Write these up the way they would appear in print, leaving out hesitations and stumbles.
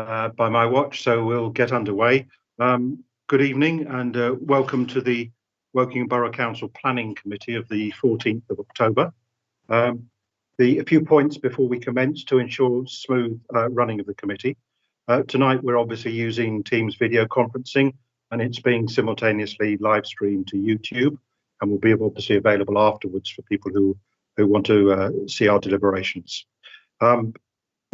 by my watch, so we'll get underway. Good evening and welcome to the Woking Borough Council Planning Committee of the 14th of October. A few points before we commence to ensure smooth running of the committee. Tonight we're obviously using Teams video conferencing, and it's being simultaneously live streamed to YouTube and will be obviously available afterwards for people who want to see our deliberations.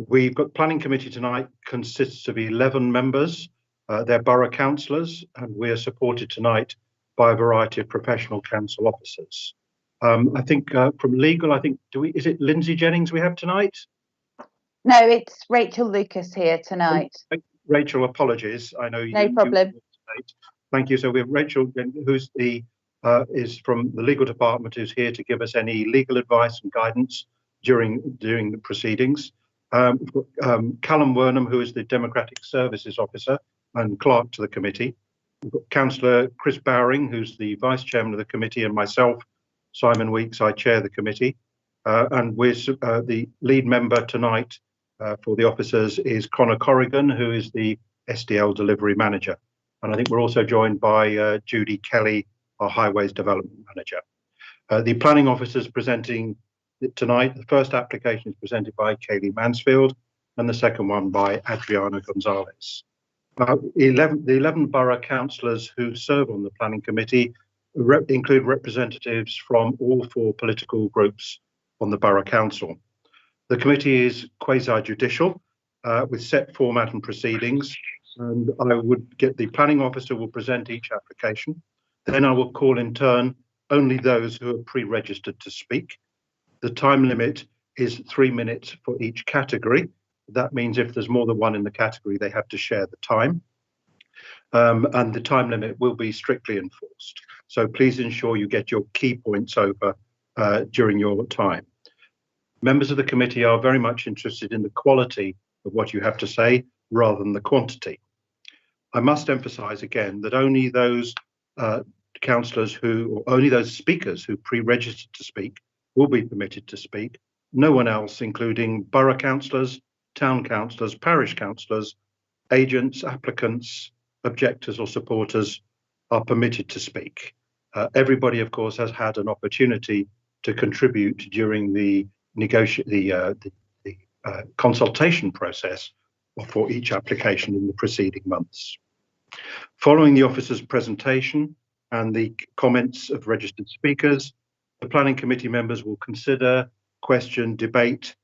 We've got planning committee tonight consists of 11 members. They're borough councillors, and we're supported tonight by a variety of professional council officers. I think from legal, is it Lindsay Jennings we have tonight? No, it's Rachel Lucas here tonight. Rachel, apologies. I know no problem. Thank you. So we have Rachel, who's is from the legal department, who's here to give us any legal advice and guidance during the proceedings. We've got Callum Wernham, who is the Democratic Services Officer and Clerk to the committee. We've got Councillor Chris Bowring, who's the Vice Chairman of the committee, and myself, Simon Weeks, I chair the committee. And we're the lead member tonight for the officers is Conor Corrigan, who is the SDL Delivery Manager. And I think we're also joined by Judy Kelly, our Highways Development Manager. The planning officers presenting tonight, the first application is presented by Kaylee Mansfield and the second one by Adriana Gonzalez. The 11 borough councillors who serve on the planning committee include representatives from all 4 political groups on the borough council. The committee is quasi-judicial with set format and proceedings, and I would get the planning officer will present each application. Then I will call in turn only those who are pre-registered to speak. The time limit is 3 minutes for each category. That means if there's more than one in the category, they have to share the time. And the time limit will be strictly enforced. So please ensure you get your key points over during your time. Members of the committee are very much interested in the quality of what you have to say rather than the quantity. I must emphasise again that only those councillors or only those speakers who pre-registered to speak will be permitted to speak. No one else, including borough councillors, town councillors, parish councillors, agents, applicants, objectors or supporters are permitted to speak. Everybody, of course, has had an opportunity to contribute during the consultation process for each application in the preceding months. Following the officer's presentation and the comments of registered speakers, the planning committee members will consider, question, debate,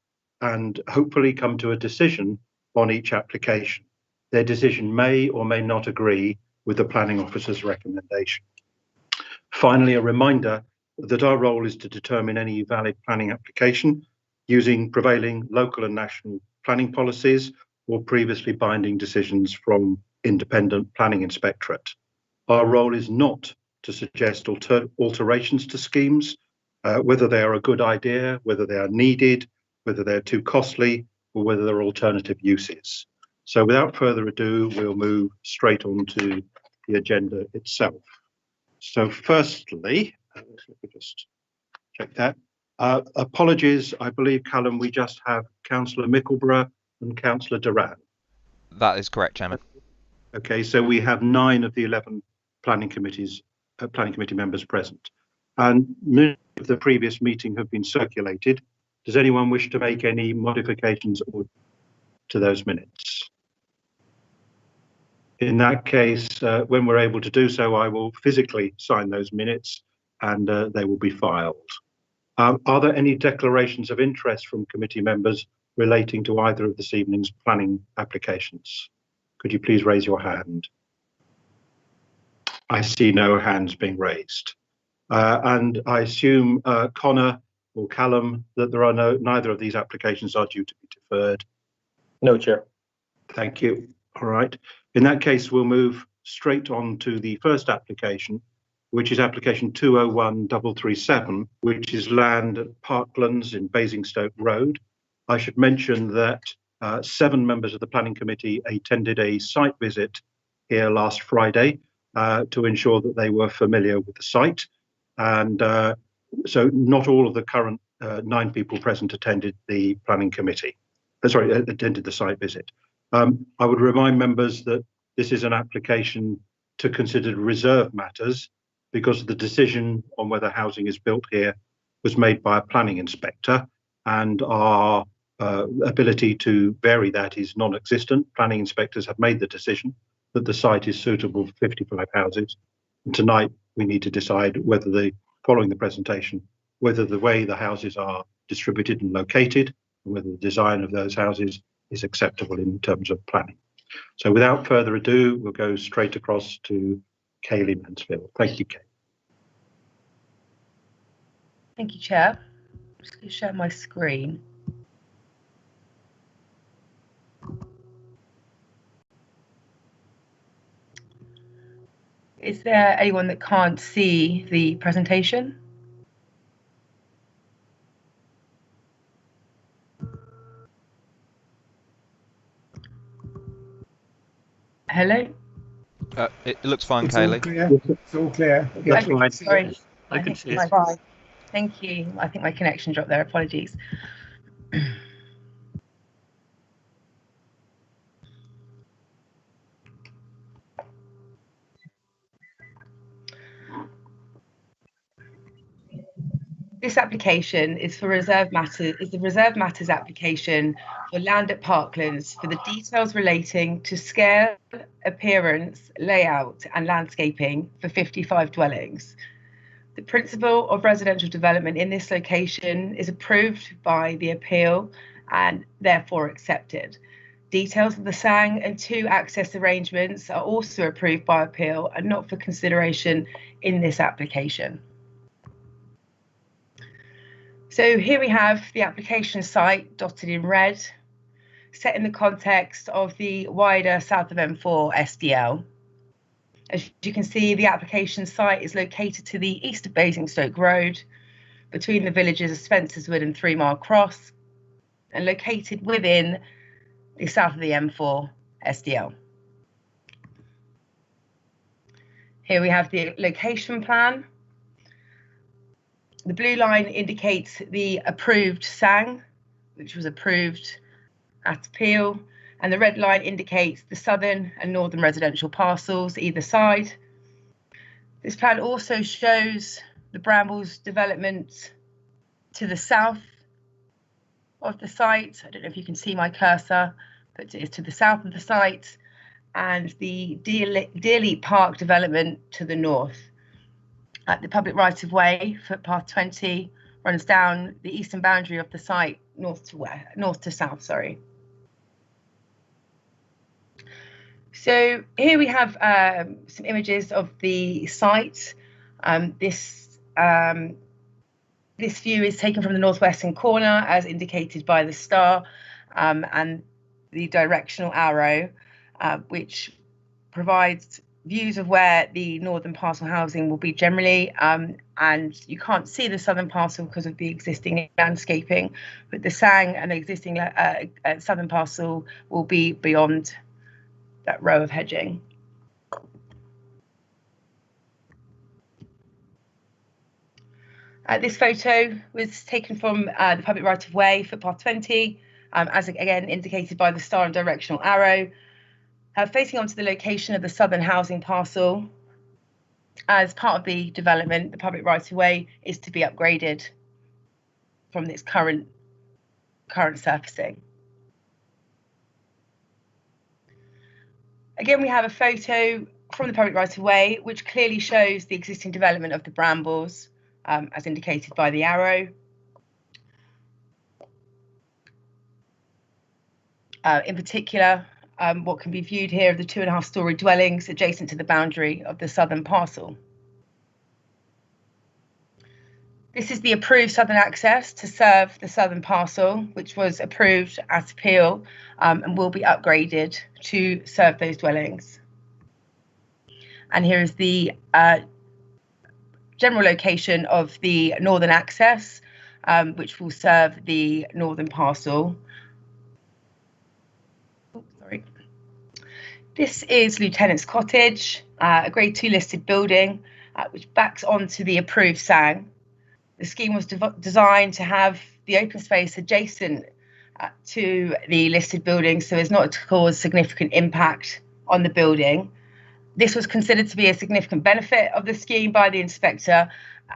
and hopefully come to a decision on each application. Their decision may or may not agree with the planning officer's recommendation. Finally, a reminder that our role is to determine any valid planning application using prevailing local and national planning policies or previously binding decisions from independent planning inspectorate. Our role is not to suggest alterations to schemes, whether they are a good idea, whether they are needed, whether they're too costly, or whether there are alternative uses. So without further ado, we'll move straight on to the agenda itself. So firstly, let me just check that. Apologies, I believe, Callum, we just have Councillor Mickleborough and Councillor Duran. That is correct, Chairman. Okay, so we have 9 of the 11 planning committee members present. And minutes of the previous meeting have been circulated. Does anyone wish to make any modifications to those minutes? In that case, when we're able to do so, I will physically sign those minutes and they will be filed. Are there any declarations of interest from committee members relating to either of this evening's planning applications? Could you please raise your hand? I see no hands being raised. And I assume, Conor or Callum, that there are neither of these applications are due to be deferred. No, Chair. Thank you. All right. In that case, we'll move straight on to the first application, which is application 201337, which is land at Parklands in Basingstoke Road. I should mention that 7 members of the planning committee attended a site visit here last Friday to ensure that they were familiar with the site. And so not all of the current 9 people present attended the planning committee. Attended the site visit. I would remind members that this is an application to consider reserve matters, because the decision on whether housing is built here was made by a planning inspector, and our ability to vary that is non-existent. Planning inspectors have made the decision that the site is suitable for 55 houses. And tonight we need to decide whether following the presentation, whether the way the houses are distributed and located, and whether the design of those houses is acceptable in terms of planning. So without further ado, we'll go straight across to Kaylee Mansfield. Thank you, Kay. Thank you, Chair. I'm just going to share my screen. Is there anyone that can't see the presentation? Hello? It looks fine, It's Kaylee. all clear. It's all clear. That's Okay, right. sorry. I can see think it. my- Thank you. I think my connection dropped there. Apologies. This application is for reserve matters. Is the reserve matters application for land at Parklands for the details relating to scale, appearance, layout, and landscaping for 55 dwellings. The principle of residential development in this location is approved by the appeal and therefore accepted. Details of the SANG and 2 access arrangements are also approved by appeal and not for consideration in this application. So here we have the application site dotted in red, set in the context of the wider south of M4 SDL. As you can see, the application site is located to the east of Basingstoke Road, between the villages of Spencerswood and 3 Mile Cross, and located within the south of the M4 SDL. Here we have the location plan. The blue line indicates the approved SANG, which was approved at appeal, and the red line indicates the southern and northern residential parcels either side. This plan also shows the Brambles development to the south of the site. I don't know if you can see my cursor, but it's to the south of the site, and the Deerleap Park development to the north. The public right-of-way, footpath 20, runs down the eastern boundary of the site, north to south, sorry. So here we have some images of the site. This view is taken from the northwestern corner, as indicated by the star and the directional arrow, which provides views of where the northern parcel housing will be generally, and you can't see the southern parcel because of the existing landscaping, but the SANG and the existing southern parcel will be beyond that row of hedging. This photo was taken from the public right-of-way, footpath 20, as again indicated by the star and directional arrow, facing onto the location of the southern housing parcel. As part of the development, the public right-of-way is to be upgraded from its current surfacing. Again, we have a photo from the public right-of-way, which clearly shows the existing development of the Brambles, as indicated by the arrow. In particular, what can be viewed here are the 2.5-storey dwellings adjacent to the boundary of the southern parcel. This is the approved southern access to serve the southern parcel, which was approved at appeal and will be upgraded to serve those dwellings. And here is the general location of the northern access, which will serve the northern parcel. Sorry. This is Lieutenant's Cottage, a Grade 2 listed building, which backs onto the approved SANG. The scheme was designed to have the open space adjacent to the listed buildings so as not to cause significant impact on the building. This was considered to be a significant benefit of the scheme by the inspector,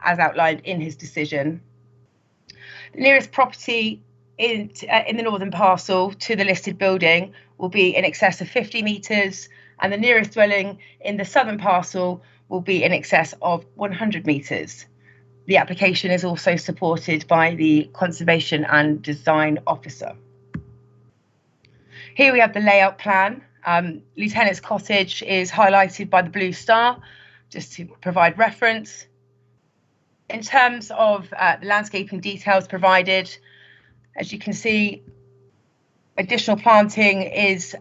as outlined in his decision. The nearest property in the northern parcel to the listed building will be in excess of 50 metres, and the nearest dwelling in the southern parcel will be in excess of 100 metres. The application is also supported by the Conservation and Design Officer. Here we have the layout plan. Lieutenant's Cottage is highlighted by the blue star, just to provide reference. In terms of the landscaping details provided, as you can see, additional planting is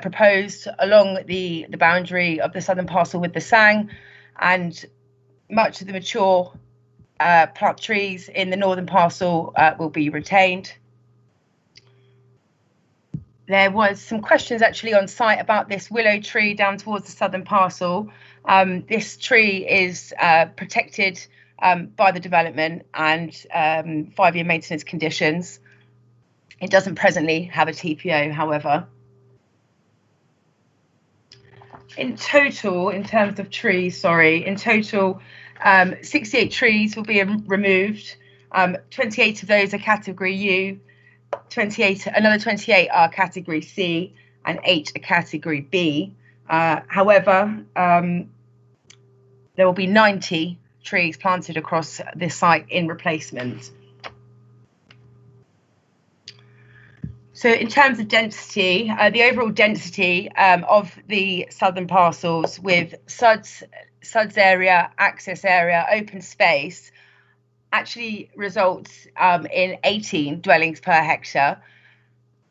proposed along the boundary of the southern parcel with the sang, and much of the mature plant trees in the northern parcel will be retained. There was some questions actually on site about this willow tree down towards the southern parcel. This tree is protected by the development and 5-year maintenance conditions. It doesn't presently have a TPO, however. In total, in terms of trees, 68 trees will be removed. 28 of those are category U, another 28 are category C, and 8 are category B. However, there will be 90 trees planted across this site in replacement. So in terms of density, the overall density of the southern parcels with SUDS area, access area, open space actually results in 18 dwellings per hectare,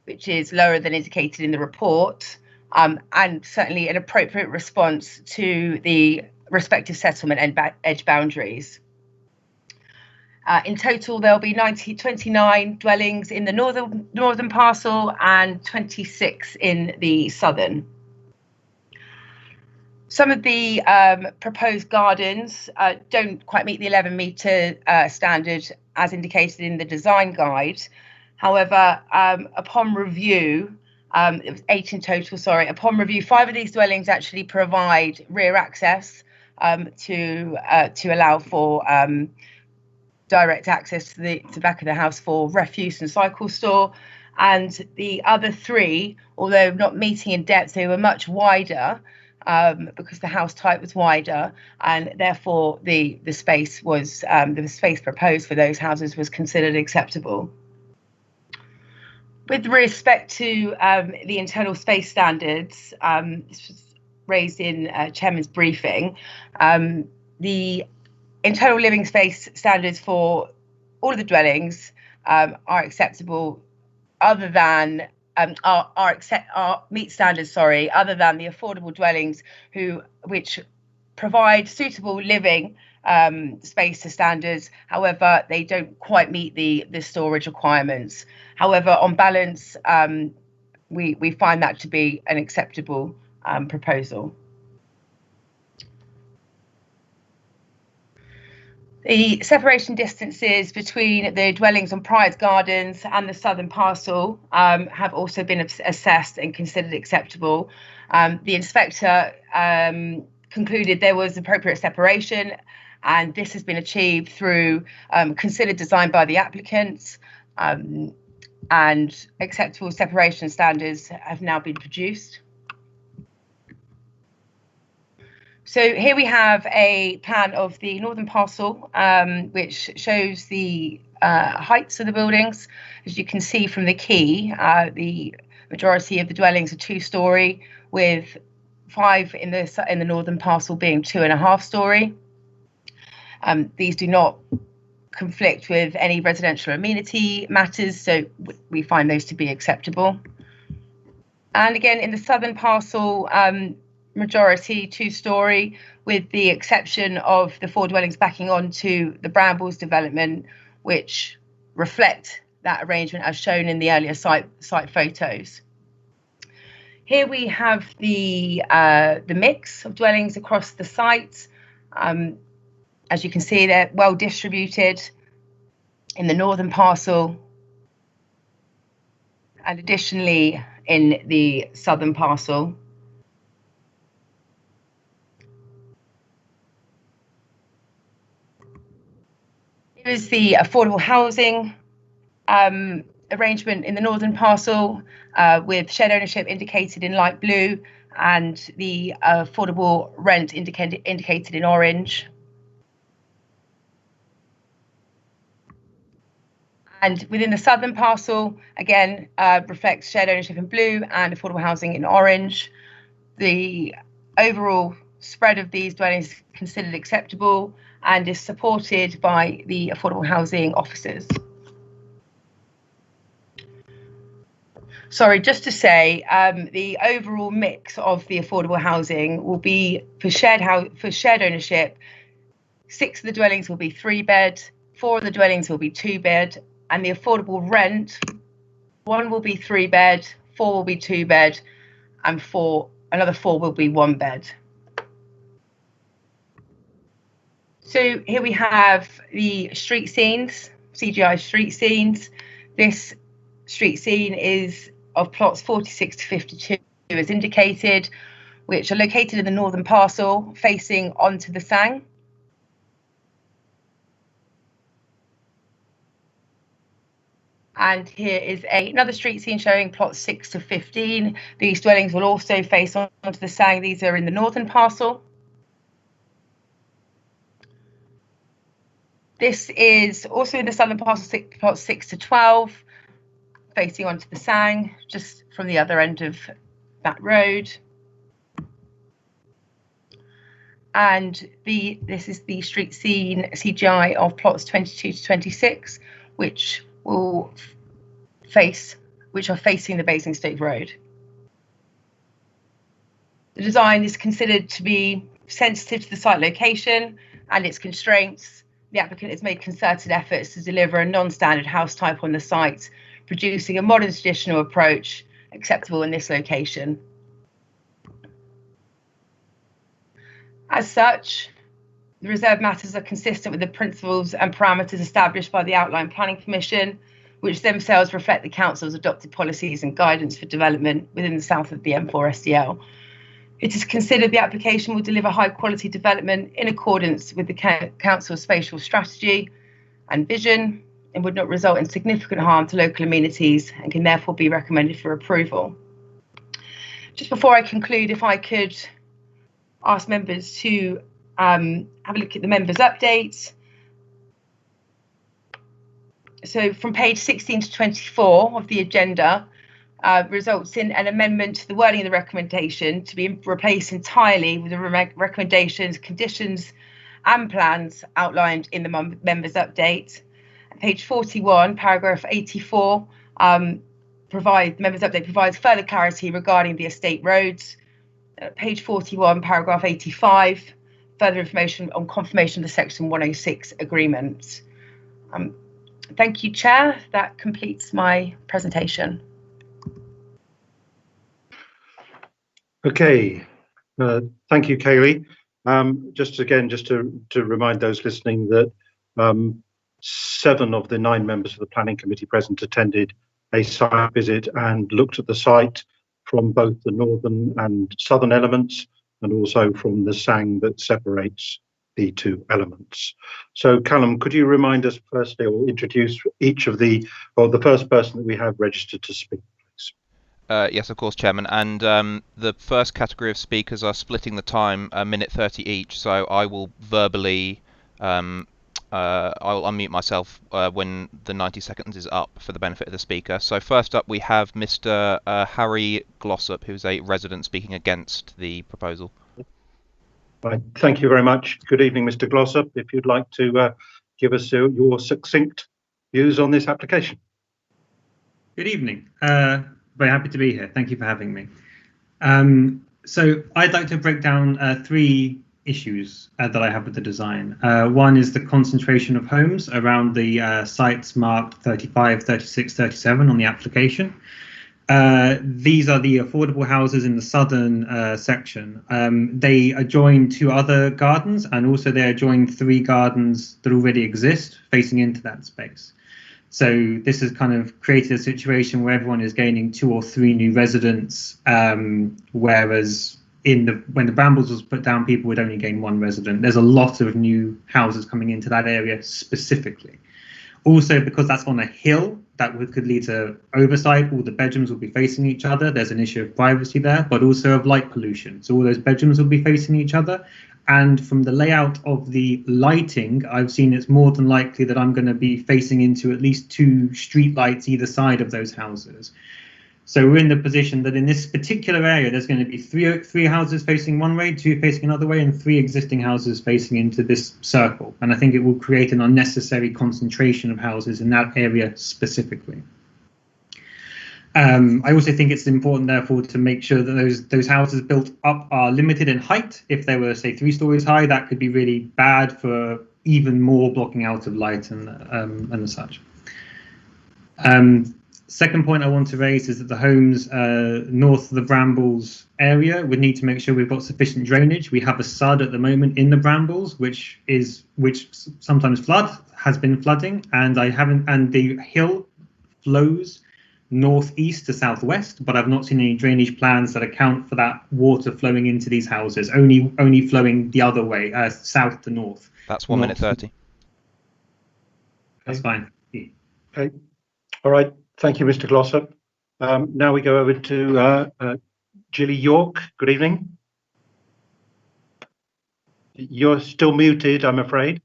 which is lower than indicated in the report, and certainly an appropriate response to the respective settlement edge boundaries. In total, there'll be 29 dwellings in the northern parcel and 26 in the southern. Some of the proposed gardens don't quite meet the 11-metre standard as indicated in the design guide. However, upon review, it was 8 in total, sorry. Upon review, 5 of these dwellings actually provide rear access to allow for direct access to the back of the house for refuse and cycle store. And the other 3, although not meeting in depth, they were much wider because the house type was wider, and therefore the space proposed for those houses was considered acceptable. With respect to the internal space standards, this was raised in Chairman's briefing, the internal living space standards for all of the dwellings are acceptable, other than meet standards, other than the affordable dwellings which provide suitable living space to standards. However, they don't quite meet the storage requirements. However, on balance, we find that to be an acceptable proposal. The separation distances between the dwellings on Prior's Gardens and the southern parcel have also been assessed and considered acceptable. The inspector concluded there was appropriate separation, and this has been achieved through considered design by the applicants, and acceptable separation standards have now been produced. So here we have a plan of the northern parcel, which shows the heights of the buildings. As you can see from the key, the majority of the dwellings are 2-storey, with 5 in the northern parcel being 2.5-storey. These do not conflict with any residential amenity matters, so we find those to be acceptable. And again, in the southern parcel, majority 2-storey, with the exception of the 4 dwellings backing onto the Brambles development, which reflect that arrangement as shown in the earlier site photos. Here we have the mix of dwellings across the site. As you can see, they're well distributed. In the northern parcel, And additionally, in the southern parcel, here is the affordable housing arrangement in the northern parcel, with shared ownership indicated in light blue and the affordable rent indicated in orange. And within the southern parcel, again, reflects shared ownership in blue and affordable housing in orange. The overall spread of these dwellings is considered acceptable and is supported by the affordable housing officers. Sorry, just to say, the overall mix of the affordable housing will be for shared ownership. 6 of the dwellings will be 3-bed, 4 of the dwellings will be 2-bed, and the affordable rent, 1 will be 3-bed, 4 will be 2-bed, and another 4 will be 1-bed. So here we have the street scenes, CGI street scenes. This street scene is of plots 46 to 52 as indicated, which are located in the northern parcel facing onto the Sang. And here is another street scene showing plots 6 to 15. These dwellings will also face onto the Sang. These are in the northern parcel. This is also in the southern parcel, plots 6 to 12, facing onto the Sang, just from the other end of that road. And this is the street scene CGI of plots 22 to 26, which are facing the Basingstoke Road. The design is considered to be sensitive to the site location and its constraints. The applicant has made concerted efforts to deliver a non-standard house type on the site, producing a modern traditional approach acceptable in this location. As such, the reserved matters are consistent with the principles and parameters established by the Outline Planning Commission, which themselves reflect the Council's adopted policies and guidance for development within the south of the M4 SDL. It is considered the application will deliver high quality development in accordance with the Council's spatial strategy and vision, and would not result in significant harm to local amenities and can therefore be recommended for approval. Just before I conclude, if I could ask members to have a look at the members' updates. So from page 16 to 24 of the agenda results in an amendment to the wording of the recommendation to be replaced entirely with the recommendations, conditions and plans outlined in the members' update. Page 41, paragraph 84, the members' update provides further clarity regarding the estate roads. Page 41, paragraph 85, further information on confirmation of the Section 106 agreement. Thank you, Chair. That completes my presentation. Okay, thank you, Kaylee. Just to remind those listening that 7 of the 9 members of the Planning Committee present attended a site visit and looked at the site from both the northern and southern elements, and also from the Sang that separates the 2 elements. So Callum, could you remind us firstly, or introduce each of the first person that we have registered to speak, please? Yes, of course, Chairman. And the first category of speakers are splitting the time a minute 30 each. So I will verbally, I'll unmute myself when the 90 seconds is up for the benefit of the speaker. So first up, we have Mr. Harry Glossop, who's a resident speaking against the proposal. Right. Thank you very much. Good evening, Mr. Glossop. If you'd like to give us your succinct views on this application. Good evening. Very happy to be here. Thank you for having me. So I'd like to break down 3 issues that I have with the design. One is the concentration of homes around the sites marked 35, 36, 37 on the application. These are the affordable houses in the southern section. They adjoin 2 other gardens, and also they adjoin 3 gardens that already exist facing into that space. So this has kind of created a situation where everyone is gaining 2 or 3 new residents, whereas when the Brambles was put down, people would only gain 1 resident. There's a lot of new houses coming into that area specifically. Also, because that's on a hill, that could lead to oversight. All the bedrooms will be facing each other. There's an issue of privacy there, but also of light pollution. So all those bedrooms will be facing each other. And from the layout of the lighting, I've seen it's more than likely that I'm going to be facing into at least 2 street lights either side of those houses. So we're in the position that in this particular area, there's going to be three houses facing one way, 2 facing another way, and 3 existing houses facing into this circle. And I think it will create an unnecessary concentration of houses in that area specifically. I also think it's important, therefore, to make sure that those houses built up are limited in height. If they were, say, 3 stories high, that could be really bad for even more blocking out of light and such. Second point I want to raise is that the homes north of the Brambles area would need to make sure we've got sufficient drainage. We have a sud at the moment in the Brambles, which sometimes has been flooding, and the hill flows northeast to southwest, but I've not seen any drainage plans that account for that water flowing into these houses, only flowing the other way, south to north. That's 1 minute 30. That's fine. Okay. All right. Thank you, Mr. Glossop. Now we go over to Gilly York. Good evening. You're still muted, I'm afraid.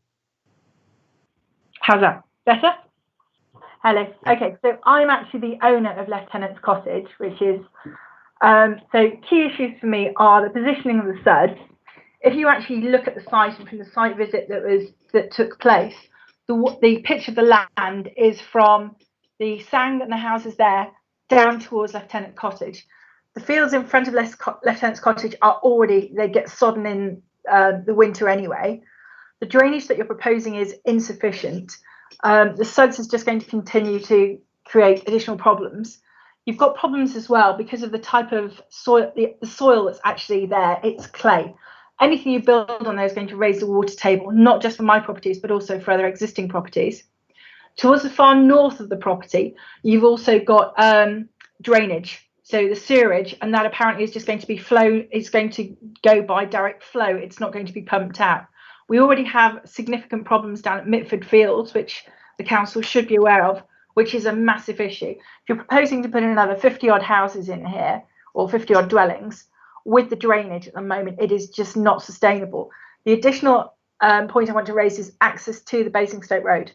How's that? Better? Hello. Okay, so I'm actually the owner of Lieutenant's Cottage, which is, so key issues for me are the positioning of the sud. If you actually look at the site and from the site visit that took place, the pitch of the land is from the Sang and the houses there down towards Lieutenant Cottage. The fields in front of Lieutenant's Cottage they get sodden in the winter anyway. The drainage that you're proposing is insufficient. The suds is just going to continue to create additional problems. You've got problems as well because of the type of soil, the soil that's actually there. It's clay. Anything you build on there is going to raise the water table, not just for my properties, but also for other existing properties. Towards the far north of the property, you've also got drainage. So the sewerage, and that apparently is just going to be it's going to go by direct flow. It's not going to be pumped out. We already have significant problems down at Mitford Fields, which the council should be aware of, which is a massive issue. If you're proposing to put in another 50-odd houses in here, or 50-odd dwellings, with the drainage at the moment, it is just not sustainable. The additional point I want to raise is access to the Basingstoke Road.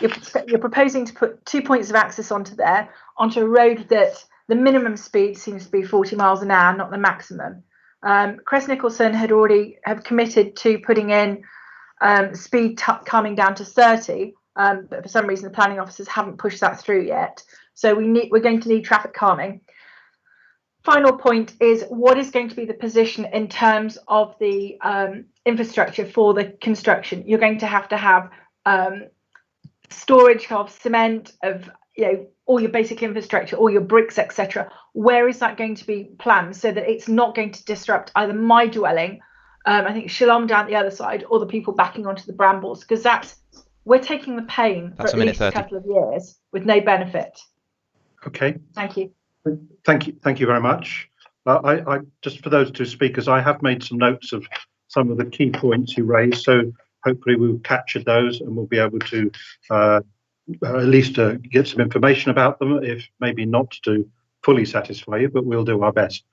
You're proposing to put 2 points of access onto a road that the minimum speed seems to be 40 miles an hour, not the maximum. Crest Nicholson have committed to putting in speed calming down to 30, but for some reason the planning officers haven't pushed that through yet. So we're going to need traffic calming. Final point is, what is going to be the position in terms of the infrastructure for the construction? You're going to have storage of cement, of all your basic infrastructure, all your bricks, etc. Where is that going to be planned so that it's not going to disrupt either my dwelling, I think Shalom down the other side, or the people backing onto the Brambles? Because we're taking the pain for at least a couple of years with no benefit. Okay. Thank you. Thank you very much. I just for those 2 speakers, I have made some notes of some of the key points you raised, so hopefully we'll capture those and we'll be able to at least get some information about them, if maybe not to fully satisfy you, but we'll do our best.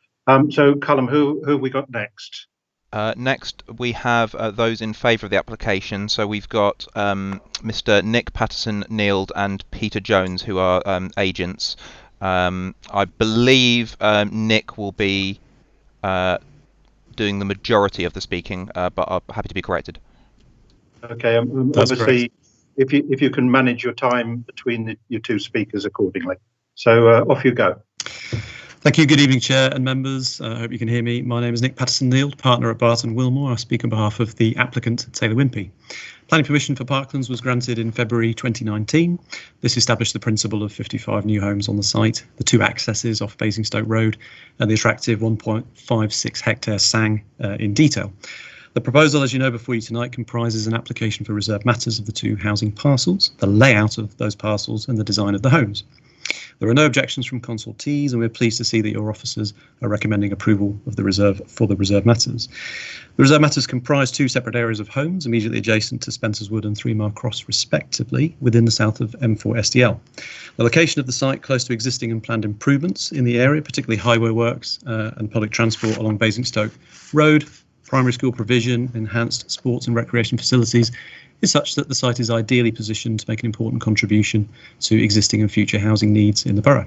So Callum, who have we got next? Next, we have those in favour of the application. So we've got Mr. Nick Patterson-Neild and Peter Jones, who are agents. I believe Nick will be doing the majority of the speaking, but I'm happy to be corrected. Okay, obviously, if you can manage your time between your 2 speakers accordingly. So off you go. Thank you. Good evening, Chair and members. I hope you can hear me. My name is Nick Patterson-Neild, partner at Barton Wilmore. I speak on behalf of the applicant, Taylor Wimpey. Planning permission for Parklands was granted in February 2019. This established the principle of 55 new homes on the site, the 2 accesses off Basingstoke Road, and the attractive 1.56 hectare Sang in detail. The proposal, as you know, before you tonight comprises an application for reserved matters of the 2 housing parcels, the layout of those parcels and the design of the homes. There are no objections from consultees, and we're pleased to see that your officers are recommending approval of the reserve matters. The reserve matters comprise 2 separate areas of homes immediately adjacent to Spencer's Wood and 3 Mile Cross respectively within the south of M4 SDL. The location of the site close to existing and planned improvements in the area, particularly highway works and public transport along Basingstoke Road, primary school provision, enhanced sports and recreation facilities, is such that the site is ideally positioned to make an important contribution to existing and future housing needs in the borough.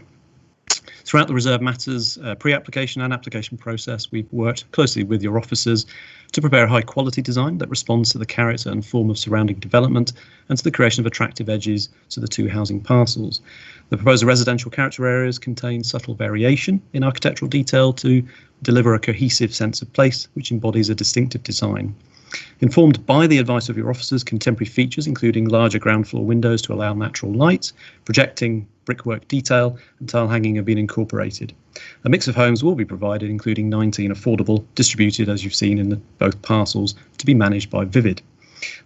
Throughout the reserve matters pre-application and application process, we've worked closely with your officers to prepare a high quality design that responds to the character and form of surrounding development and to the creation of attractive edges to the 2 housing parcels. The proposed residential character areas contain subtle variation in architectural detail to deliver a cohesive sense of place which embodies a distinctive design. Informed by the advice of your officers, contemporary features including larger ground floor windows to allow natural light, projecting brickwork detail and tile hanging have been incorporated. A mix of homes will be provided, including 19 affordable, distributed as you've seen in both parcels, to be managed by Vivid.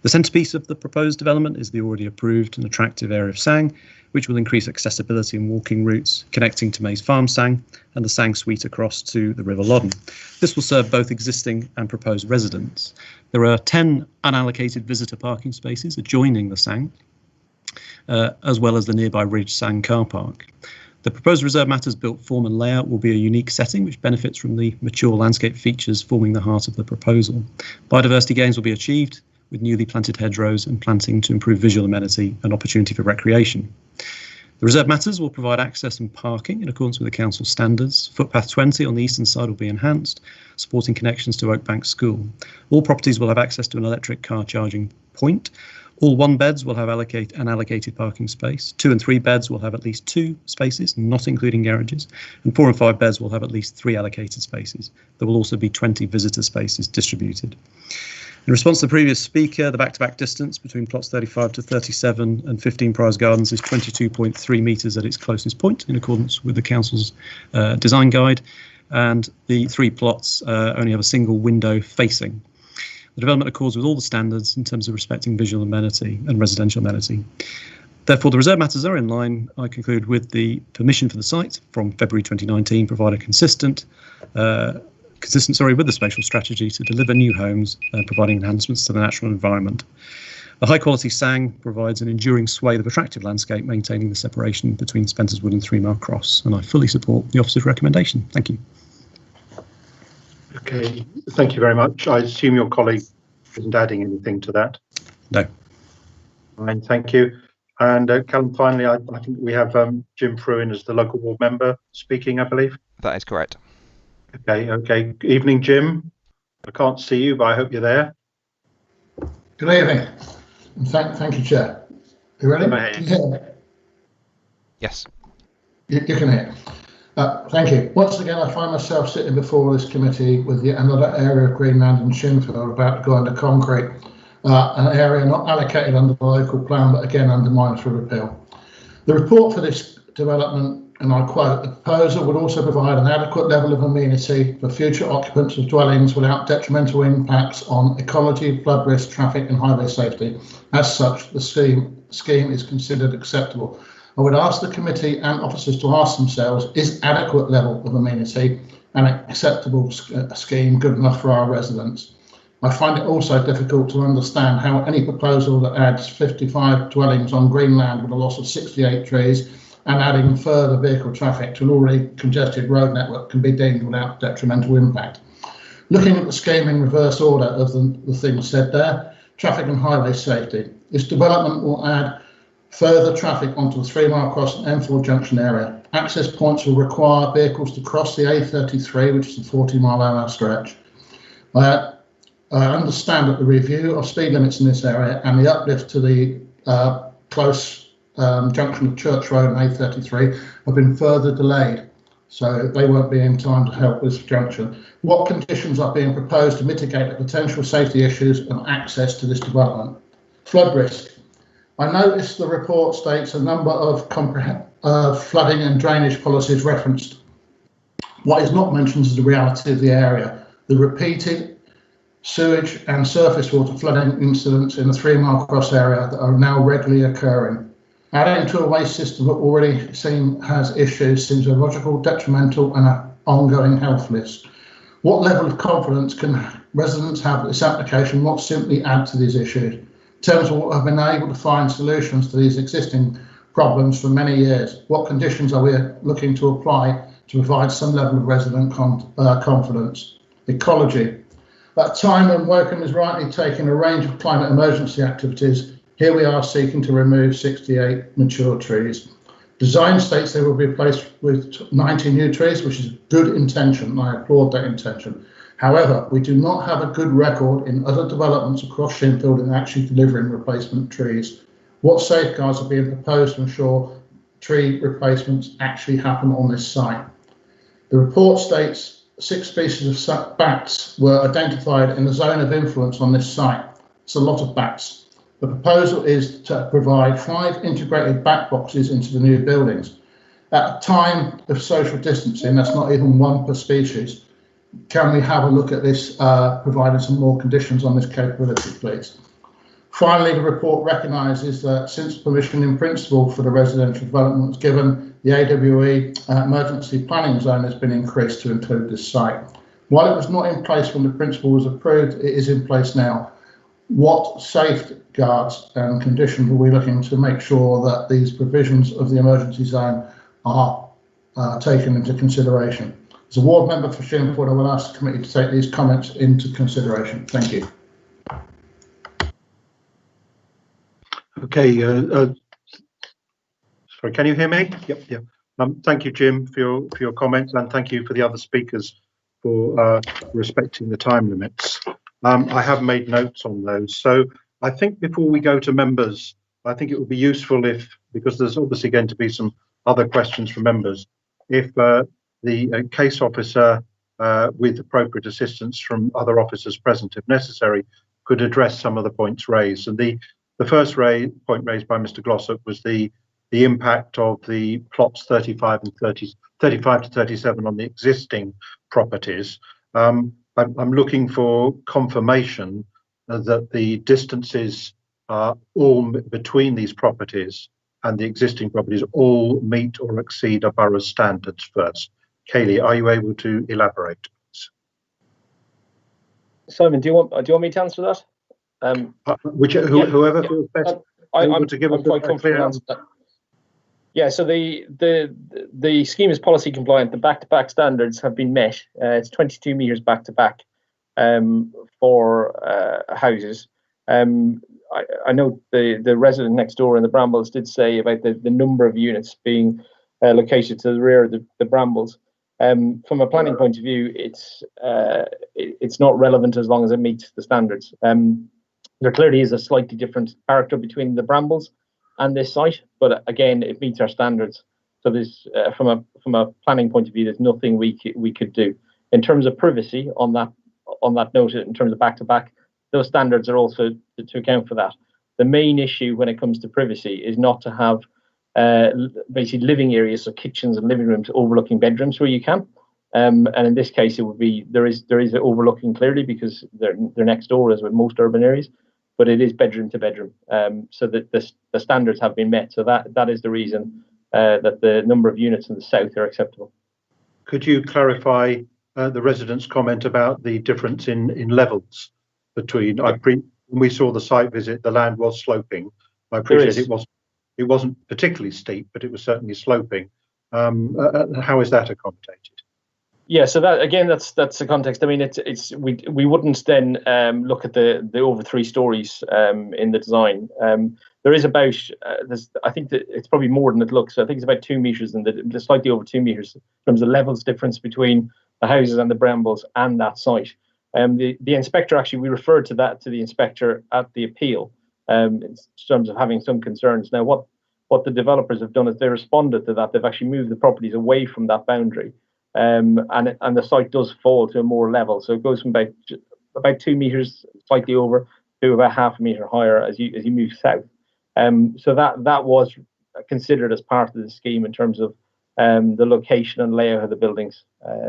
The centrepiece of the proposed development is the already approved and attractive area of Sang, which will increase accessibility and walking routes connecting to Mays Farm Sang and the Sang Suite across to the River Loddon. This will serve both existing and proposed residents. There are 10 unallocated visitor parking spaces adjoining the Sang, as well as the nearby Ridge Sang car park. The proposed reserve matters built form and layout will be a unique setting which benefits from the mature landscape features forming the heart of the proposal. Biodiversity gains will be achieved with newly planted hedgerows and planting to improve visual amenity and opportunity for recreation. The reserve matters will provide access and parking in accordance with the council standards. Footpath 20 on the eastern side will be enhanced, supporting connections to Oakbank School. All properties will have access to an electric car charging point. All 1 beds will have an allocated parking space. 2 and 3 beds will have at least 2 spaces, not including garages, and 4 and 5 beds will have at least 3 allocated spaces. There will also be 20 visitor spaces distributed. In response to the previous speaker, the back-to-back distance between plots 35 to 37 and 15 Priors Gardens is 22.3 metres at its closest point, in accordance with the council's design guide, and the 3 plots only have a single window facing. The development accords with all the standards in terms of respecting visual amenity and residential amenity. Therefore, the reserve matters are in line, I conclude, with the permission for the site from February 2019, provide a consistent with the spatial strategy to deliver new homes, providing enhancements to the natural environment. The high-quality Sang provides an enduring swathe of attractive landscape, maintaining the separation between Spencer's Wood and 3 Mile Cross, and I fully support the officer's recommendation. Thank you. Okay, thank you very much. I assume your colleague isn't adding anything to that? No. Fine, thank you. And Callum, finally, I think we have Jim Fruin as the local ward member speaking, I believe. That is correct. Okay. Evening, Jim. I can't see you, but I hope you're there. Good evening. Thank you, Chair. You ready? Can you hear me? Yes. You can hear. Thank you. Once again, I find myself sitting before this committee with yet another area of Greenland and Shinfield about to go under concrete, an area not allocated under the local plan, but again undermined for repeal. The report for this development, and I quote, the proposal would also provide an adequate level of amenity for future occupants of dwellings without detrimental impacts on ecology, flood risk, traffic and highway safety. As such, the scheme is considered acceptable. I would ask the committee and officers to ask themselves, is adequate level of amenity an acceptable scheme good enough for our residents? I find it also difficult to understand how any proposal that adds 55 dwellings on green land with a loss of 68 trees and adding further vehicle traffic to an already congested road network can be deemed without detrimental impact. Looking at the scheme in reverse order of the things said there, traffic and highway safety. This development will add further traffic onto the 3 Mile Cross and M4 junction area. Access points will require vehicles to cross the A33, which is a 40-mile-an-hour stretch. I understand that the review of speed limits in this area and the uplift to the close junction of Church Road and A33 have been further delayed, so they won't be in time to help this junction. What conditions are being proposed to mitigate the potential safety issues and access to this development? Flood risk. I noticed the report states a number of flooding and drainage policies referenced. What is not mentioned is the reality of the area. The repeated sewage and surface water flooding incidents in the 3 Mile Cross area that are now regularly occurring. Adding to a waste system that already has issues seems illogical, detrimental and an ongoing health risk. What level of confidence can residents have that this application will not simply add to these issues? In terms of what have been able to find solutions to these existing problems for many years, what conditions are we looking to apply to provide some level of resident confidence? Ecology. At a time when Woking is rightly taking a range of climate emergency activities, here we are seeking to remove 68 mature trees. Design states they will be replaced with 90 new trees, which is a good intention, and I applaud that intention. However, we do not have a good record in other developments across Shinfield in actually delivering replacement trees. What safeguards are being proposed to ensure tree replacements actually happen on this site? The report states 6 species of bats were identified in the zone of influence on this site. It's a lot of bats. The proposal is to provide 5 integrated bat boxes into the new buildings. At a time of social distancing, that's not even 1 per species. Can we have a look at this, providing some more conditions on this capability, please? Finally, the report recognises that since permission in principle for the residential development was given, the AWE emergency planning zone has been increased to include this site. While it was not in place when the principle was approved, it is in place now. What safeguards and conditions are we looking to make sure that these provisions of the emergency zone are taken into consideration? As a ward member for Shinfield, I will ask the committee to take these comments into consideration. Thank you. Okay. Sorry, can you hear me? Yep. Yeah. Thank you, Jim, for your comments, and thank you for the other speakers for respecting the time limits. I have made notes on those. So I think before we go to members, I think it would be useful if, because there's obviously going to be some other questions from members, if the case officer, with appropriate assistance from other officers present, if necessary, could address some of the points raised. And the first point raised by Mr. Glossop was the impact of the plots 35 to 37 on the existing properties. I'm looking for confirmation that the distances all between these properties and the existing properties all meet or exceed a borough standards first. Kaylee, are you able to elaborate? Simon, do you want me to answer that? Whoever feels best able to give a clear answer. Yeah, so the scheme is policy compliant. The back-to-back standards have been met. It's 22 metres back-to-back for houses. I know the resident next door in the Brambles did say about the number of units being located to the rear of the Brambles. From a planning point of view, it's not relevant as long as it meets the standards. There clearly is a slightly different character between the Brambles and this site, but again, it meets our standards. So there's from a planning point of view, there's nothing we could do in terms of privacy on that note. In terms of back-to-back, those standards are also to account for that. The main issue when it comes to privacy is not to have basically living areas, so kitchens and living rooms overlooking bedrooms where you can. And in this case, it would be there is overlooking clearly because they're next door, as with most urban areas, but it is bedroom to bedroom. So that the standards have been met. So that is the reason that the number of units in the south are acceptable. Could you clarify the residents' comment about the difference in levels between? When we saw the site visit, the land was sloping. I appreciate it wasn't particularly steep, but it was certainly sloping. How is that accommodated? Yeah, so that again, that's the context. I mean, we wouldn't then look at the over 3 stories in the design. There is about I think that it's probably more than it looks. I think it's about 2 meters and slightly over 2 meters in terms of levels difference between the houses and the Brambles and that site. The inspector actually, we referred to the inspector at the appeal in terms of having some concerns. Now, what the developers have done is they responded to that. They've actually moved the properties away from that boundary. And the site does fall to a more level, so it goes from about 2 meters, slightly over, to about half a meter higher as you move south. So that was considered as part of the scheme in terms of the location and layout of the buildings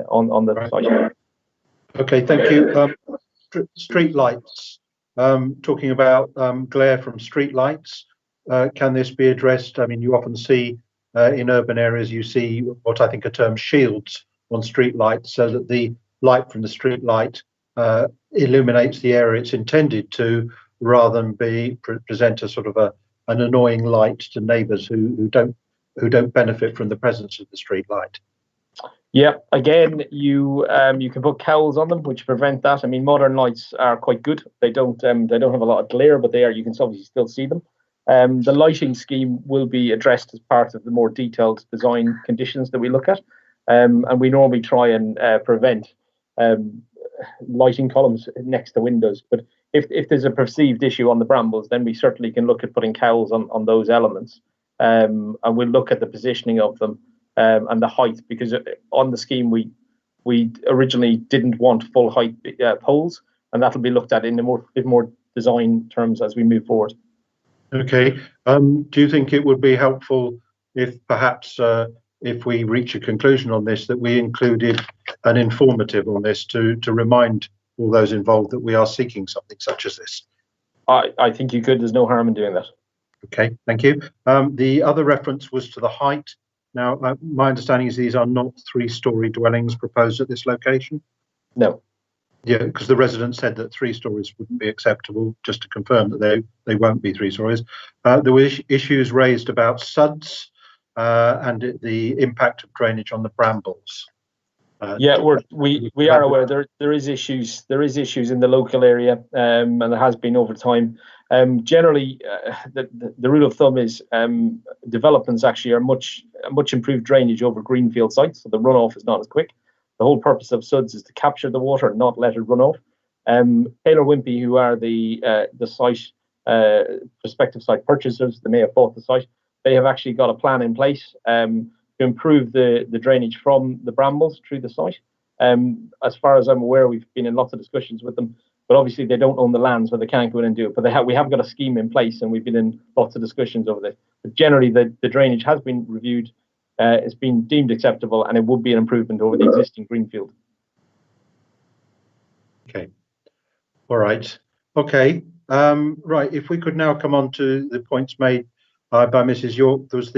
on the site. Okay, thank you. street lights, talking about glare from street lights. Can this be addressed? I mean, you often see in urban areas, you see what I think are termed shields on street lights, so that the light from the street light illuminates the area it's intended to, rather than present a sort of an annoying light to neighbours who don't benefit from the presence of the street light. Yeah, again, you can put cowls on them, which prevent that. I mean, modern lights are quite good. They don't have a lot of glare, but you can obviously still see them. The lighting scheme will be addressed as part of the more detailed design conditions that we look at, and we normally try and prevent lighting columns next to windows. But if there's a perceived issue on the brambles, then we certainly can look at putting cowls on those elements, and we'll look at the positioning of them. And the height, because on the scheme we originally didn't want full height poles, and that'll be looked at in a bit more design terms as we move forward. Okay. Do you think it would be helpful if perhaps if we reach a conclusion on this, that we included an informative on this to remind all those involved that we are seeking something such as this? I think you could. There's no harm in doing that. Okay, thank you. The other reference was to the height. Now, my understanding is these are not 3-storey dwellings proposed at this location? No. Yeah, because the resident said that 3 stories wouldn't be acceptable, just to confirm that they won't be 3 stories. There were issues raised about suds and the impact of drainage on the brambles. Yeah, we are aware there is issues. There is issues in the local area, and there has been over time. Generally, the rule of thumb is developments actually are much improved drainage over greenfield sites, so the runoff is not as quick. The whole purpose of SUDs is to capture the water and not let it run off. Taylor Wimpey, who are the site prospective site purchasers, they may have bought the site. They have actually got a plan in place to improve the drainage from the brambles through the site. As far as I'm aware, we've been in lots of discussions with them, but obviously they don't own the land, so they can't go in and do it. But we have got a scheme in place, and we've been in lots of discussions over this. But generally, the drainage has been reviewed. It's been deemed acceptable, and it would be an improvement over the existing greenfield. Okay. All right. Okay. Right. If we could now come on to the points made by Mrs. York. There was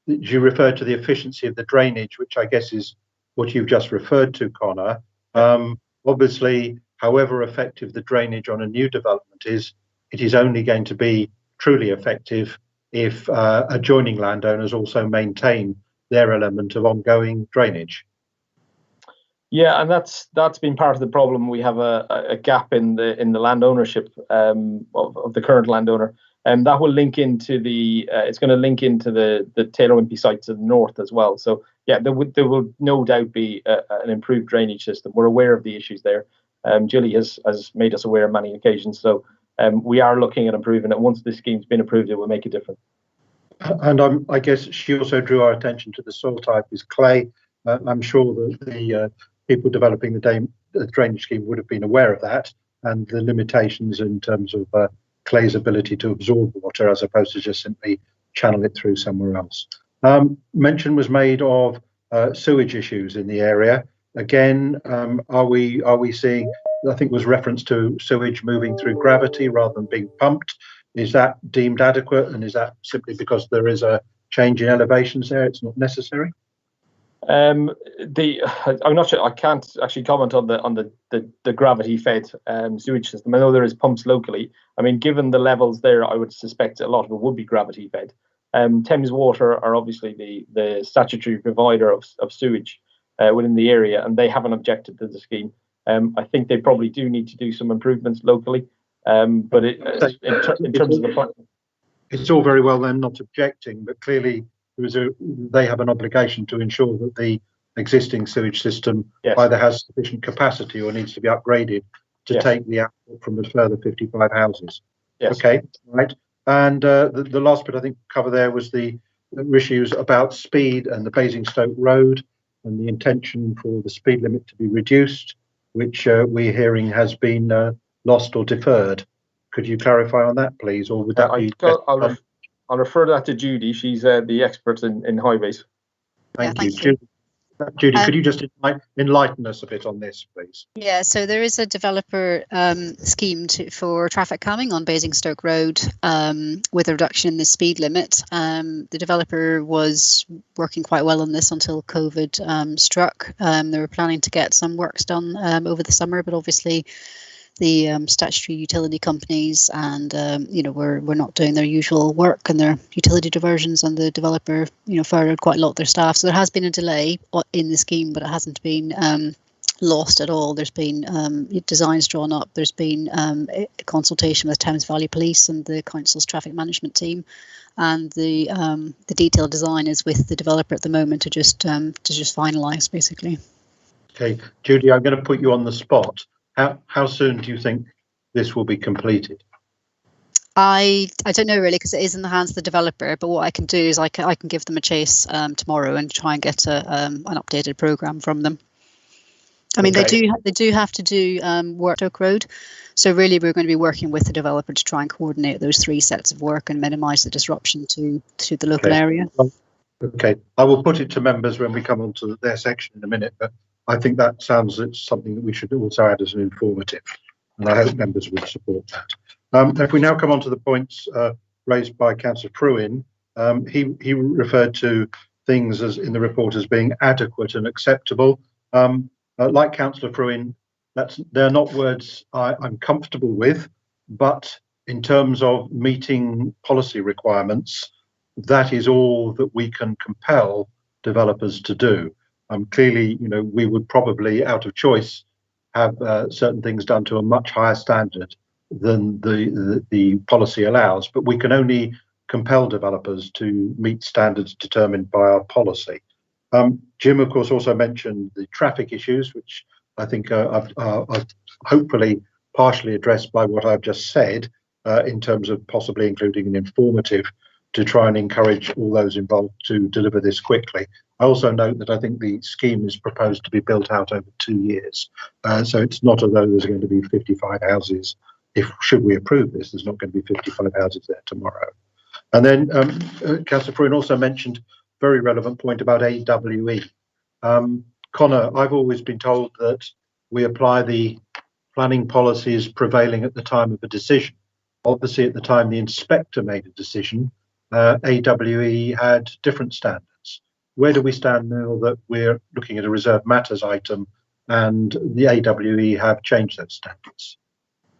you referred to the efficiency of the drainage, which I guess is what you've just referred to, Connor. Obviously, however effective the drainage on a new development is, it is only going to be truly effective if adjoining landowners also maintain their element of ongoing drainage. Yeah, and that's been part of the problem. We have a gap in the land ownership of the current landowner, and that will link into it's going to link into the Taylor Wimpey site to the north as well. So yeah, there will no doubt be an improved drainage system. We're aware of the issues there. Julie has made us aware on many occasions. So we are looking at improving it. Once this scheme's been approved, it will make a difference. And I guess she also drew our attention to the soil type is clay. I'm sure that the people developing the drainage scheme would have been aware of that and the limitations in terms of clay's ability to absorb water as opposed to just simply channel it through somewhere else. Mention was made of sewage issues in the area. Again, are we seeing, I think was reference to sewage moving through gravity rather than being pumped. Is that deemed adequate, and is that simply because there is a change in elevations there, it's not necessary? I'm not sure. I can't actually comment on the gravity fed sewage system. I know there is pumps locally. I mean, given the levels there, I would suspect a lot of it would be gravity fed. Thames Water are obviously the statutory provider of sewage within the area, and they haven't objected to the scheme. I think they probably do need to do some improvements locally, but in terms of the plan, it's all very well then not objecting, but clearly they have an obligation to ensure that the existing sewage system either has sufficient capacity or needs to be upgraded to take the output from a further 55 houses. Yes. Okay, right. And the last bit I think cover there was the issues about speed and the Basingstoke Road and the intention for the speed limit to be reduced, which we're hearing has been lost or deferred. Could you clarify on that, please? Or would that be... I'll refer that to Judy. She's the expert in highways. Thank you. Judy, Judy, could you just enlighten us a bit on this, please? Yeah, so there is a developer scheme for traffic calming on Basingstoke Road with a reduction in the speed limit. The developer was working quite well on this until COVID struck. They were planning to get some works done over the summer, but obviously the statutory utility companies and we're not doing their usual work and their utility diversions, and the developer fired quite a lot of their staff. So there has been a delay in the scheme, but it hasn't been lost at all. There's been designs drawn up. There's been a consultation with Thames Valley Police and the council's traffic management team, and the detailed design is with the developer at the moment to just finalise, basically. Okay, Judy, I'm going to put you on the spot. How soon do you think this will be completed? I don't know really, because it is in the hands of the developer. But what I can do is I can give them a chase tomorrow and try and get an updated programme from them. I mean, okay. They do have to do work Stoke Road, so really we're going to be working with the developer to try and coordinate those 3 sets of work and minimise the disruption to the local area. Okay, I will put it to members when we come on to their section in a minute, but I think that sounds it's something that we should also add as an informative, and I hope members would support that. If we now come on to the points raised by Councillor Pruin, he referred to things as in the report as being adequate and acceptable. Like Councillor Pruin, they're not words I'm comfortable with, but in terms of meeting policy requirements, that is all that we can compel developers to do. Clearly, we would probably, out of choice, have certain things done to a much higher standard than the policy allows, but we can only compel developers to meet standards determined by our policy. Jim, of course, also mentioned the traffic issues, which I think are hopefully partially addressed by what I've just said, in terms of possibly including an informative to try and encourage all those involved to deliver this quickly. I also note that I think the scheme is proposed to be built out over 2 years. So it's not as though there's going to be 55 houses. Should we approve this, there's not going to be 55 houses there tomorrow. And then Councillor Pruin also mentioned a very relevant point about AWE. Connor, I've always been told that we apply the planning policies prevailing at the time of a decision. Obviously, at the time the inspector made a decision, AWE had different standards. Where do we stand now that we're looking at a reserved matters item and the AWE have changed those standards?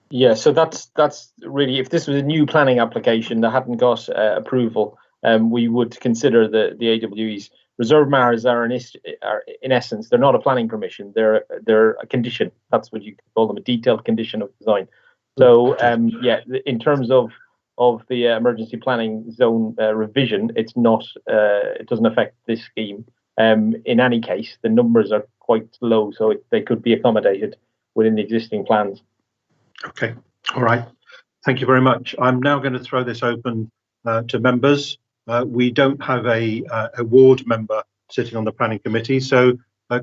Yeah, so that's really, if this was a new planning application that hadn't got approval, we would consider the AWE's reserve matters are in essence, they're not a planning permission, they're a condition. That's what you call them, a detailed condition of design. So yeah, in terms of the emergency planning zone revision, it's not it doesn't affect this scheme. In any case, the numbers are quite low, so they could be accommodated within the existing plans. Okay, all right. Thank you very much. I'm now going to throw this open to members. We don't have a ward member sitting on the planning committee, so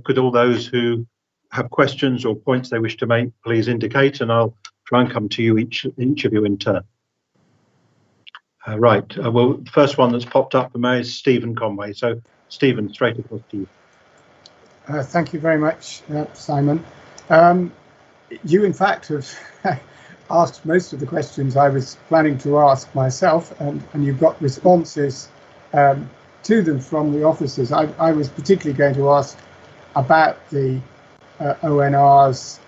could all those who have questions or points they wish to make please indicate, and I'll try and come to you each of you in turn. Right. Well, the first one that's popped up for me is Stephen Conway. So, Stephen, straight across to you. Thank you very much, Simon. You, in fact, have asked most of the questions I was planning to ask myself, and you've got responses to them from the officers. I was particularly going to ask about the ONR's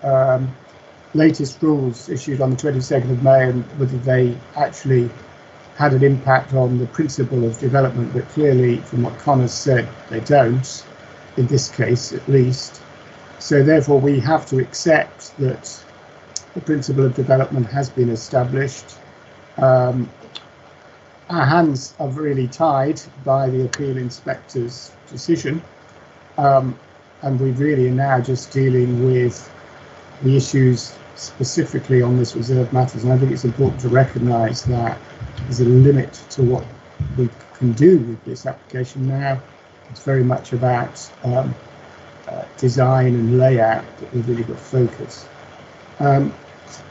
latest rules issued on the 22nd of May and whether they actually had an impact on the principle of development, but clearly, from what Connor's said, they don't, in this case at least. So therefore, we have to accept that the principle of development has been established. Our hands are really tied by the appeal inspector's decision, and we really are now just dealing with the issues specifically on this reserved matters. And I think it's important to recognise that there's a limit to what we can do with this application now. It's very much about design and layout that we've really got focus.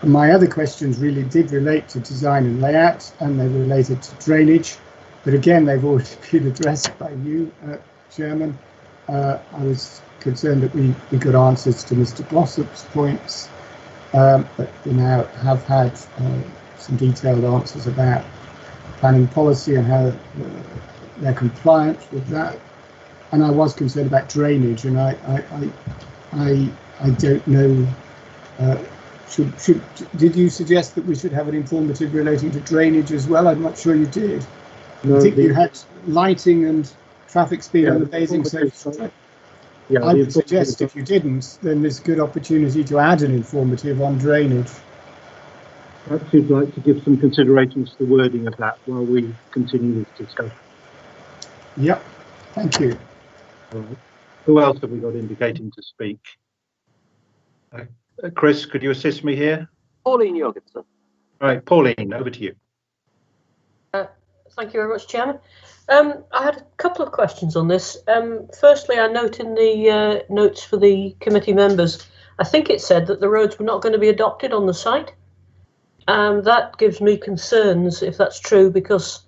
My other questions really did relate to design and layout, and they related to drainage, but again they've already been addressed by you, Chairman. I was concerned that we got answers to Mr. Glossop's points, but we now have had some detailed answers about planning policy and how they're compliant with that. And I was concerned about drainage, and I don't know. Did you suggest that we should have an informative relating to drainage as well? I'm not sure you did. No, I think you had lighting and traffic speed on the Basing Stoke. Yeah, I would suggest if you didn't, then there's a good opportunity to add an informative on drainage. Perhaps you'd like to give some considerations to the wording of that while we continue this discussion. Yep, thank you. All right. Who else have we got indicating to speak? Chris, could you assist me here? Pauline Jorgensen. All right, Pauline, over to you. Thank you very much, Chairman. I had a couple of questions on this. Firstly, I note in the notes for the committee members, I think it said that the roads were not going to be adopted on the site. That gives me concerns if that's true, because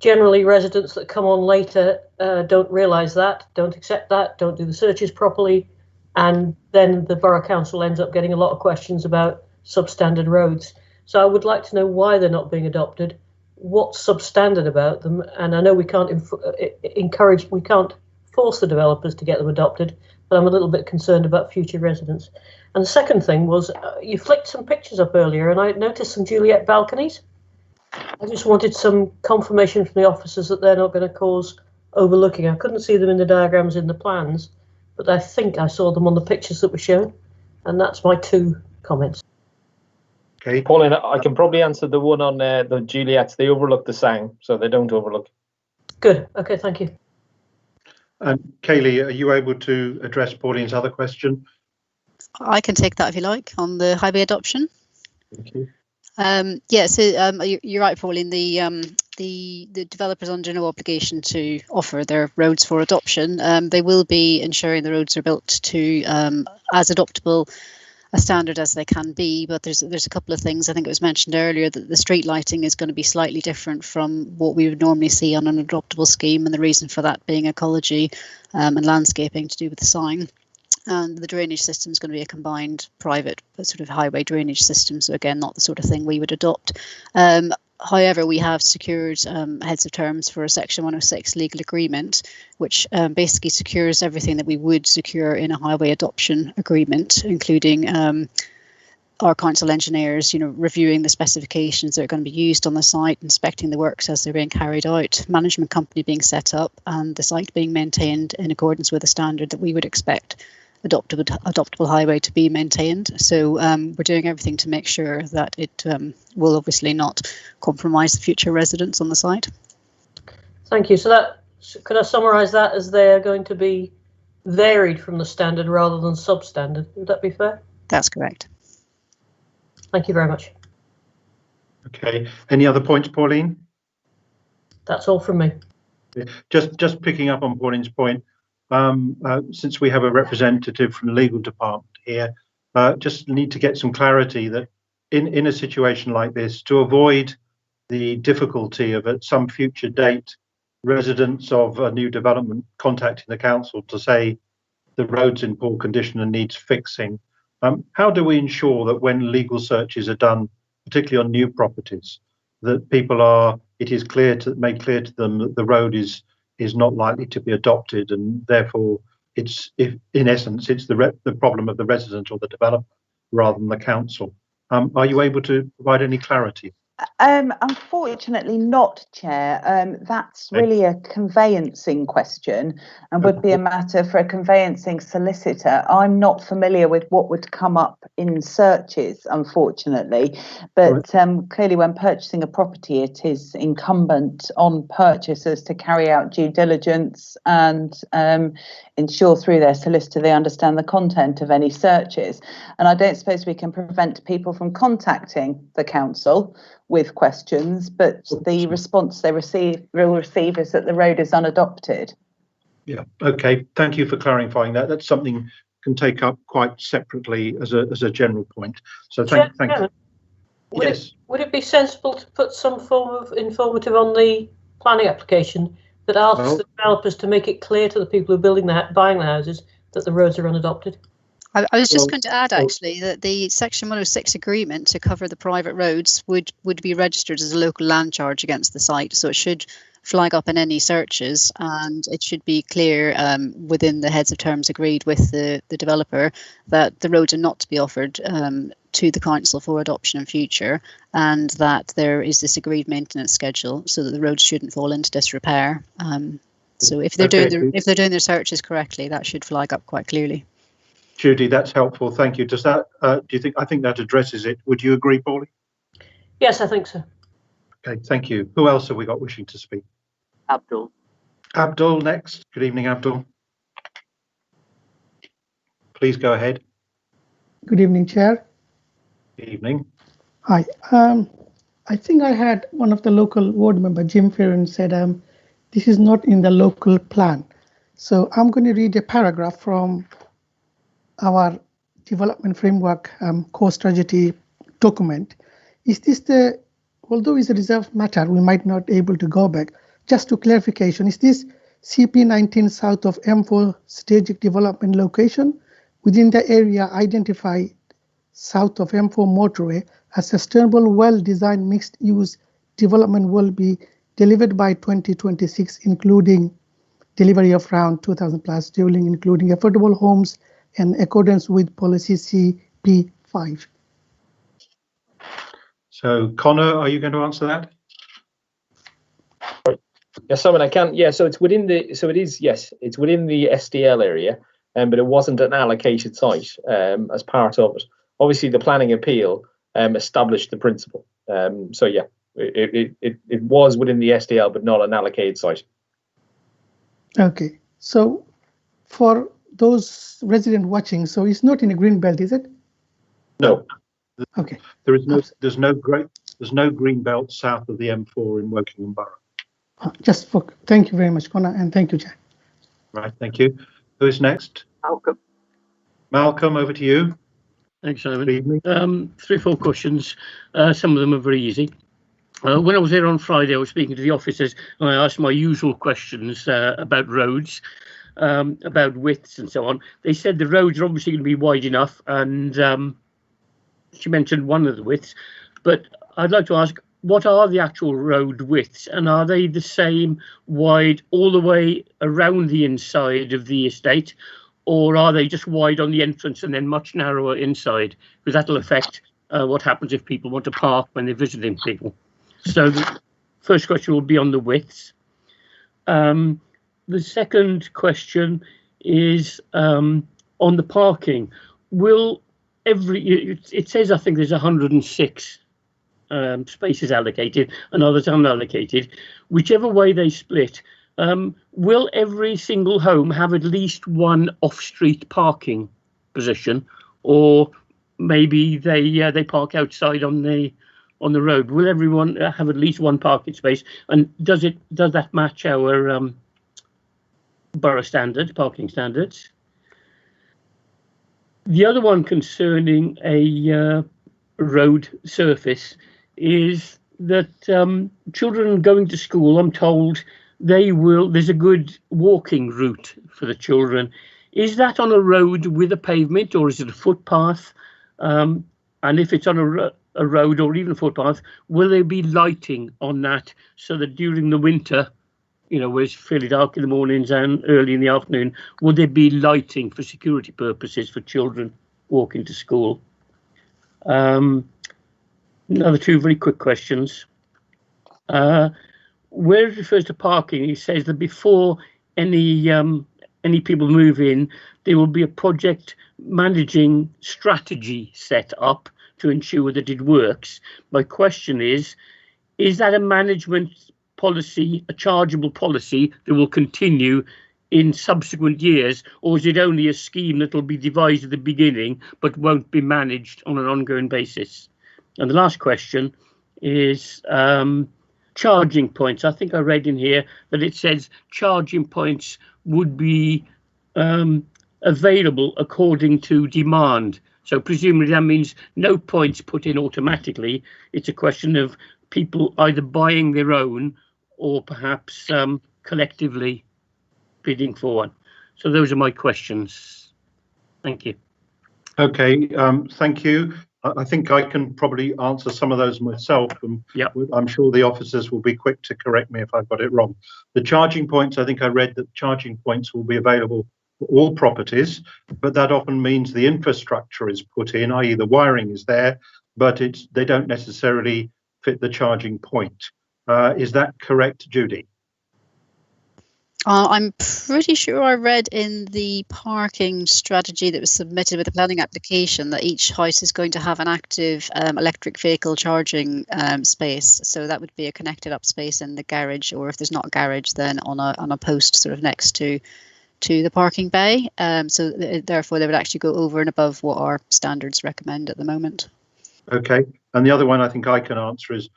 generally residents that come on later don't realise that, don't accept that, don't do the searches properly, and then the Borough Council ends up getting a lot of questions about substandard roads. So I would like to know why they're not being adopted, what's substandard about them, and I know we can't we can't force the developers to get them adopted, but I'm a little bit concerned about future residents. And the second thing was, you flicked some pictures up earlier, and I noticed some Juliet balconies. I just wanted some confirmation from the officers that they're not going to cause overlooking. I couldn't see them in the diagrams in the plans, but I think I saw them on the pictures that were shown, and that's my two comments. Okay, Pauline, I can probably answer the one on the Juliets. They overlook the Sang, so they don't overlook. Good. Okay, thank you. And Kaylee, are you able to address Pauline's other question? I can take that if you like, on the highway adoption. Thank you. Yeah, so you're right, Pauline. The developers are under no obligation to offer their roads for adoption. They will be ensuring the roads are built to as adoptable a standard as they can be, but there's a couple of things. I think it was mentioned earlier that the street lighting is going to be slightly different from what we would normally see on an adoptable scheme, and the reason for that being ecology and landscaping to do with the sign. And the drainage system is going to be a combined private sort of highway drainage system. So again, not the sort of thing we would adopt. However, we have secured heads of terms for a Section 106 legal agreement, which basically secures everything that we would secure in a highway adoption agreement, including our council engineers, reviewing the specifications that are going to be used on the site, inspecting the works as they're being carried out, management company being set up, and the site being maintained in accordance with a standard that we would expect adoptable highway to be maintained. So we're doing everything to make sure that it will obviously not compromise the future residents on the site. Thank you. So could I summarise that as they are going to be varied from the standard rather than substandard? Would that be fair? That's correct. Thank you very much. Okay. Any other points, Pauline? That's all from me. Just picking up on Pauline's point. Since we have a representative from the legal department here, just need to get some clarity that in a situation like this, to avoid the difficulty of at some future date, residents of a new development contacting the council to say the road's in poor condition and needs fixing. How do we ensure that when legal searches are done, particularly on new properties, that it is made clear to them that the road is not likely to be adopted, and therefore in essence it's the problem of the resident or the developer rather than the council? Are you able to provide any clarity? Unfortunately not, Chair. That's really a conveyancing question and would be a matter for a conveyancing solicitor. I'm not familiar with what would come up in searches, unfortunately, but clearly when purchasing a property, it is incumbent on purchasers to carry out due diligence and ensure through their solicitor they understand the content of any searches. And I don't suppose we can prevent people from contacting the council with questions, but the response they will receive is that the road is unadopted. Yeah, okay, thank you for clarifying that. That's something can take up quite separately as a general point. So thank you. Would it be sensible to put some form of informative on the planning application that asks the developers to make it clear to the people who are buying the houses that the roads are unadopted. I was just going to add, actually, that the Section 106 agreement to cover the private roads would be registered as a local land charge against the site. So it should flag up in any searches, and it should be clear within the heads of terms agreed with the developer that the roads are not to be offered to the council for adoption in future, and that there is this agreed maintenance schedule so that the roads shouldn't fall into disrepair. So if they're doing their searches correctly, that should flag up quite clearly. Judy, that's helpful. Thank you. Does that, do you think, I think that addresses it. Would you agree, Paulie? Yes, I think so. Okay, thank you. Who else have we got wishing to speak? Abdul. Abdul next. Good evening, Abdul. Please go ahead. Good evening, Chair. Good evening. Hi. I think I had one of the local ward member, Jim Fearon, said this is not in the local plan. So I'm going to read a paragraph from our development framework core strategy document. Is this the, although it's a reserved matter, we might not be able to go back. Just to clarification, is this CP19 south of M4 strategic development location within the area identified south of M4 motorway a sustainable, well-designed mixed-use development will be delivered by 2026, including delivery of around 2,000 plus dwelling, including affordable homes in accordance with policy CP5. So, Connor, are you going to answer that? Yes, Simon, I can. Yeah, so it's within the. So it is. Yes, it's within the SDL area, but it wasn't an allocated site as part of it. Obviously, the planning appeal established the principle. So yeah, it was within the SDL, but not an allocated site. Okay, so for those residents watching, so it's not in a green belt, is it? No. Okay. There's no green belt south of the M4 in Wokingham Borough. Just for, thank you very much, Connor, and thank you, Jack. Right, thank you. Who is next? Malcolm. Malcolm, over to you. Thanks, Simon. 3 or 4 questions. Some of them are very easy. When I was there on Friday, I was speaking to the officers and I asked my usual questions about roads, about widths and so on. They said the roads are obviously going to be wide enough, and she mentioned one of the widths, but I'd like to ask, what are the actual road widths, and are they the same wide all the way around the inside of the estate, or are they just wide on the entrance and then much narrower inside? Because that'll affect what happens if people want to park when they're visiting people. So the first question will be on the widths. The second question is on the parking. Will it says, I think there's 106 spaces allocated and others unallocated. Whichever way they split, will every single home have at least one off-street parking position, or maybe they park outside on the road? Will everyone have at least one parking space, and does that match our borough parking standards? The other one concerning a road surface is that children going to school, I'm told, there's a good walking route for the children. Is that on a road with a pavement, or is it a footpath? And if it's on a road or even a footpath, will there be lighting on that so that during the winter, where it's fairly dark in the mornings and early in the afternoon, would there be lighting for security purposes for children walking to school? Another 2 very quick questions. Where it refers to parking, it says that before any people move in, there will be a project managing strategy set up to ensure that it works. My question is that a management policy, a chargeable policy that will continue in subsequent years, or is it only a scheme that will be devised at the beginning but won't be managed on an ongoing basis? And the last question is charging points. I think I read in here that it says charging points would be available according to demand. So presumably that means no points put in automatically. It's a question of people either buying their own or perhaps collectively bidding for one? So those are my questions. Thank you. Okay, thank you. I think I can probably answer some of those myself, and I'm sure the officers will be quick to correct me if I've got it wrong. The charging points, I think I read that charging points will be available for all properties, but that often means the infrastructure is put in, i.e. the wiring is there, but they don't necessarily fit the charging point. Is that correct, Judy? I'm pretty sure I read in the parking strategy that was submitted with the planning application that each house is going to have an active electric vehicle charging space. So that would be a connected up space in the garage, or if there's not a garage, then on a post sort of next to the parking bay. So therefore, they would actually go over and above what our standards recommend at the moment. Okay, and the other one I think I can answer is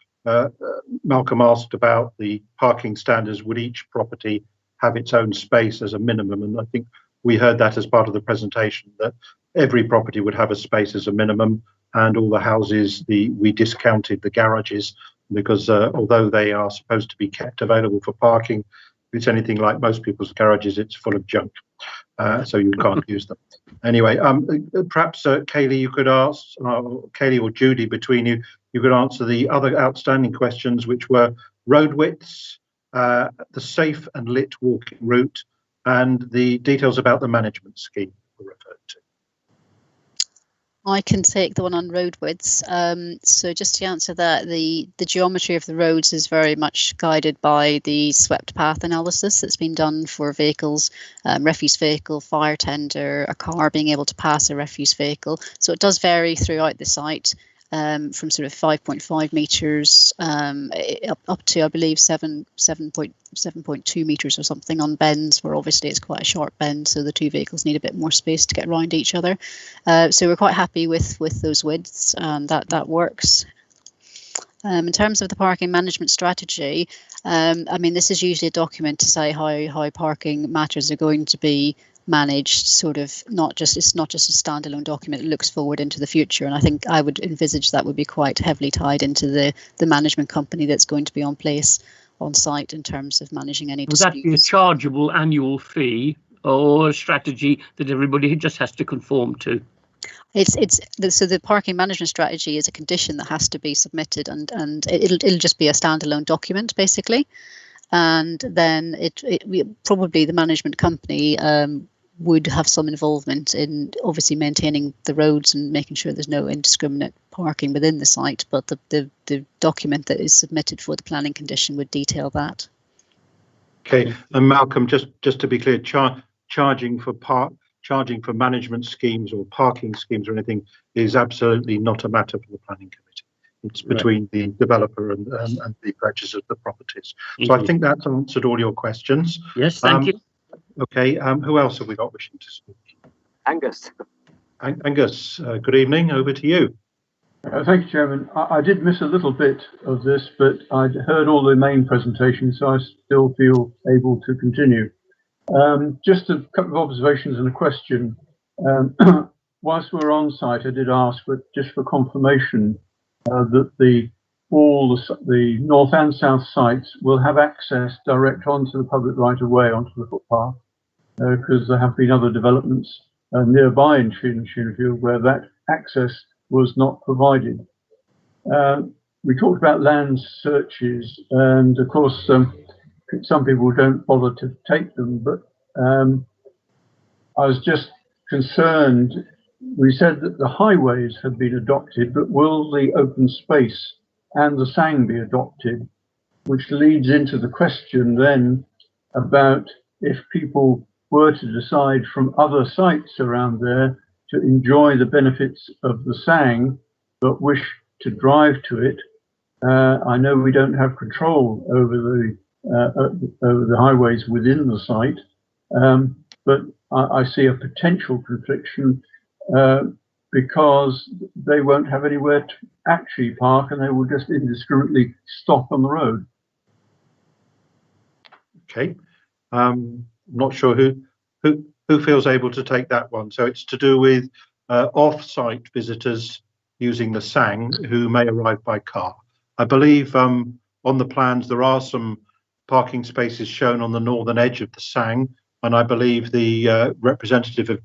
Malcolm asked about the parking standards. Would each property have its own space as a minimum? And I think we heard that as part of the presentation, that every property would have a space as a minimum, and all the houses, we discounted the garages because although they are supposed to be kept available for parking, if it's anything like most people's garages, it's full of junk, so you can't use them. Anyway, perhaps Kaylee, you could ask, Kaylee or Judy, between you, you could answer the other outstanding questions, which were road widths, the safe and lit walking route, and the details about the management scheme were referred to. I can take the one on road widths. So just to answer that, the geometry of the roads is very much guided by the swept path analysis that's been done for vehicles, refuse vehicle, fire tender, a car being able to pass a refuse vehicle. So it does vary throughout the site. From sort of 5.5 meters up to, I believe, 7.2 meters or something on bends, where obviously it's quite a sharp bend, so the two vehicles need a bit more space to get around each other. So we're quite happy with those widths, and that works. In terms of the parking management strategy, I mean, this is usually a document to say how parking matters are going to be managed, sort of it's not just a standalone document. It looks forward into the future, and I think I would envisage that would be quite heavily tied into the management company that's going to be on place on site in terms of managing any disputes. Would that be a chargeable annual fee, or a strategy that everybody just has to conform to? So the parking management strategy is a condition that has to be submitted, and it'll just be a standalone document basically, and then probably the management company would have some involvement in obviously maintaining the roads and making sure there's no indiscriminate parking within the site, but the document that is submitted for the planning condition would detail that. Okay, and Malcolm, just to be clear, charging for management schemes or parking schemes or anything is absolutely not a matter for the planning committee. It's between the developer and the purchaser of the properties. So I think that's answered all your questions. Yes, thank you. Okay, who else have we got wishing to speak? Angus. Angus, good evening, over to you. Thank you, Chairman. I did miss a little bit of this, but I heard all the main presentation, so I still feel able to continue. Just a couple of observations and a question. Whilst we're on site, I did ask, but just for confirmation, that all the north and south sites will have access direct onto the public right of way, onto the footpath, because there have been other developments nearby in Shinfield where that access was not provided. We talked about land searches, and of course some people don't bother to take them, but I was just concerned. We said that the highways have been adopted, but will the open space and the SANG be adopted? Which leads into the question then about if people were to decide from other sites around there to enjoy the benefits of the SANG, but wish to drive to it. I know we don't have control over the highways within the site, but I see a potential confliction because they won't have anywhere to actually park, and they will just indiscriminately stop on the road. Okay, I'm not sure who feels able to take that one. So it's to do with off-site visitors using the SANG who may arrive by car. I believe on the plans there are some parking spaces shown on the northern edge of the Sang, and I believe the representative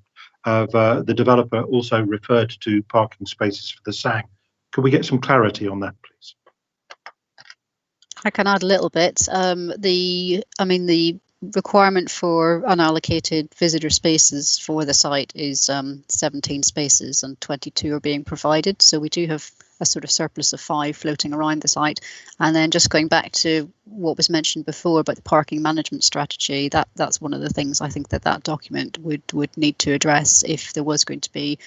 of the developer also referred to parking spaces for the Sang. Could we get some clarity on that, please? I can add a little bit. The requirement for unallocated visitor spaces for the site is 17 spaces, and 22 are being provided. So we do have a sort of surplus of 5 floating around the site. And then just going back to what was mentioned before about the parking management strategy, that's one of the things I think that document would need to address if there was going to be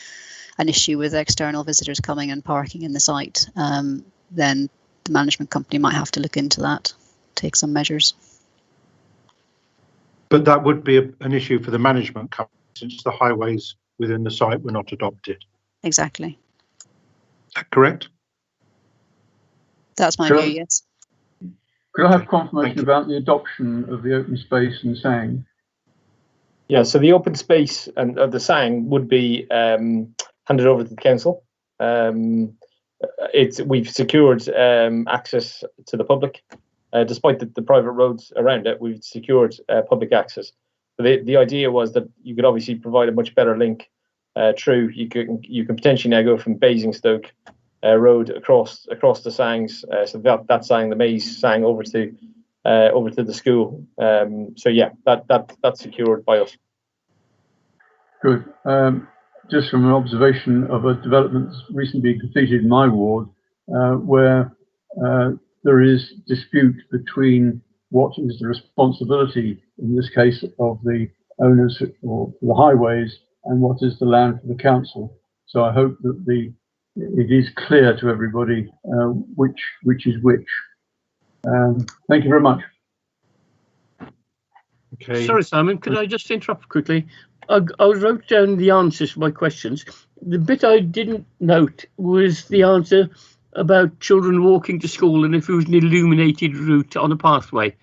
an issue with external visitors coming and parking in the site. Then the management company might have to look into that, take some measures. But that would be an issue for the management company, since the highways within the site were not adopted. Exactly. Is that correct? That's my view, yes. Could I have confirmation about the adoption of the open space and Sang? Yeah, so the open space and the Sang would be handed over to the council. We've secured access to the public. Despite the private roads around it, we've secured public access. The idea was that you could obviously provide a much better link through. You can potentially now go from Basingstoke Road across the Sangs, so that Sang, the Maze Sang, over to the school. So yeah, that's secured by us. Good. Just from an observation of a development that's recently been completed in my ward, where there is dispute between what is the responsibility, in this case, of the owners or the highways, and what is the land for the council. So I hope that it is clear to everybody which is which. Thank you very much. Okay. Sorry, Simon, could I just interrupt quickly? I wrote down the answers for my questions. The bit I didn't note was the answer about children walking to school and if it was an illuminated route on a pathway.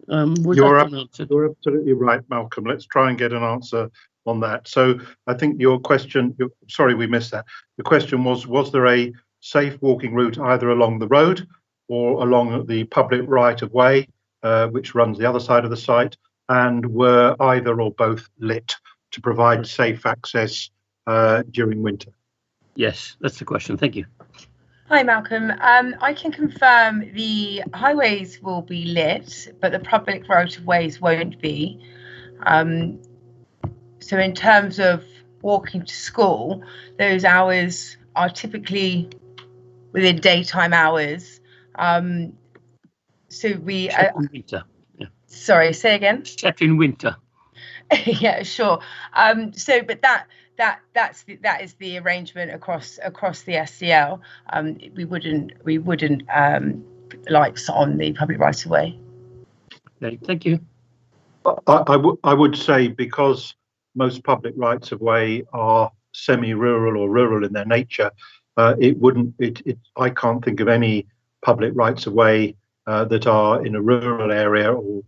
You're absolutely right, Malcolm. Let's try and get an answer on that. So I think your question, sorry we missed that. The question was there a safe walking route either along the road or along the public right of way, which runs the other side of the site, and were either or both lit to provide safe access during winter? Yes, that's the question. Thank you. Hi, Malcolm. I can confirm the highways will be lit, but the public right of ways won't be. So in terms of walking to school, those hours are typically within daytime hours. So we in winter. Yeah. Sorry, say again. Except in winter. Yeah, sure. But that is the arrangement across the SCL. We wouldn't put the lights on the public right of way. Okay, thank you. I would say, because most public rights of way are semi-rural or rural in their nature, I can't think of any public rights of way that are in a rural area or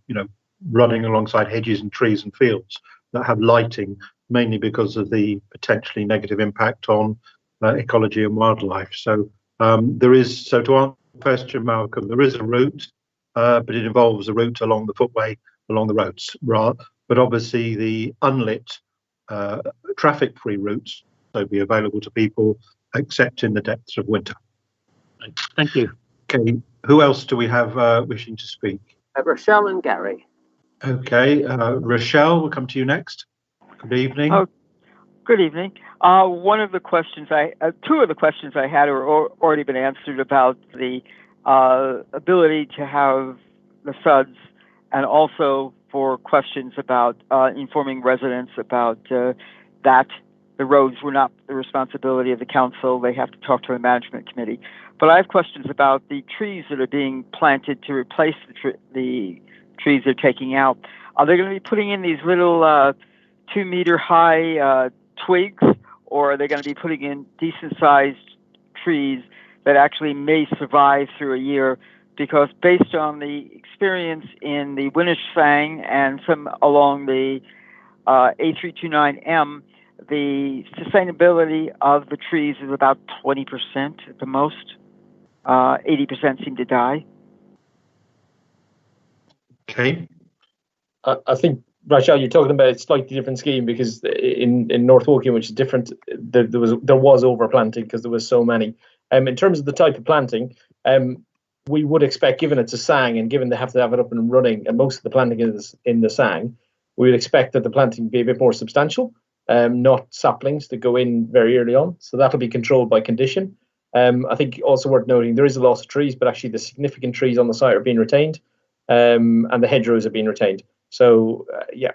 running alongside hedges and trees and fields that have lighting, mainly because of the potentially negative impact on ecology and wildlife. So to answer the question, Malcolm, there is a route, but it involves a route along the footway, along the roads, but obviously the unlit traffic-free routes will be available to people except in the depths of winter. Thank you. Okay, who else do we have wishing to speak? Rochelle and Gary. Okay, Rochelle, we'll come to you next. Good evening. Oh, good evening. Two of the questions I had are already been answered about the ability to have the SUDs, and also for questions about informing residents about that the roads were not the responsibility of the council. They have to talk to a management committee. But I have questions about the trees that are being planted to replace the trees they're taking out. Are they going to be putting in these little 2-meter high twigs, or are they going to be putting in decent sized trees that actually may survive through a year? Because based on the experience in the Winnish Sang and some along the A329M, the sustainability of the trees is about 20% at the most. 80% seem to die. Okay. I think, Rachel, you're talking about a slightly different scheme, because in North Woking, which is different, there was overplanting because there was so many. In terms of the type of planting, we would expect, given it's a sang and given they have to have it up and running, and most of the planting is in the sang, we would expect that the planting be a bit more substantial, not saplings that go in very early on. So that'll be controlled by condition. I think also worth noting, there is a loss of trees, but actually the significant trees on the site are being retained, and the hedgerows are being retained. So yeah,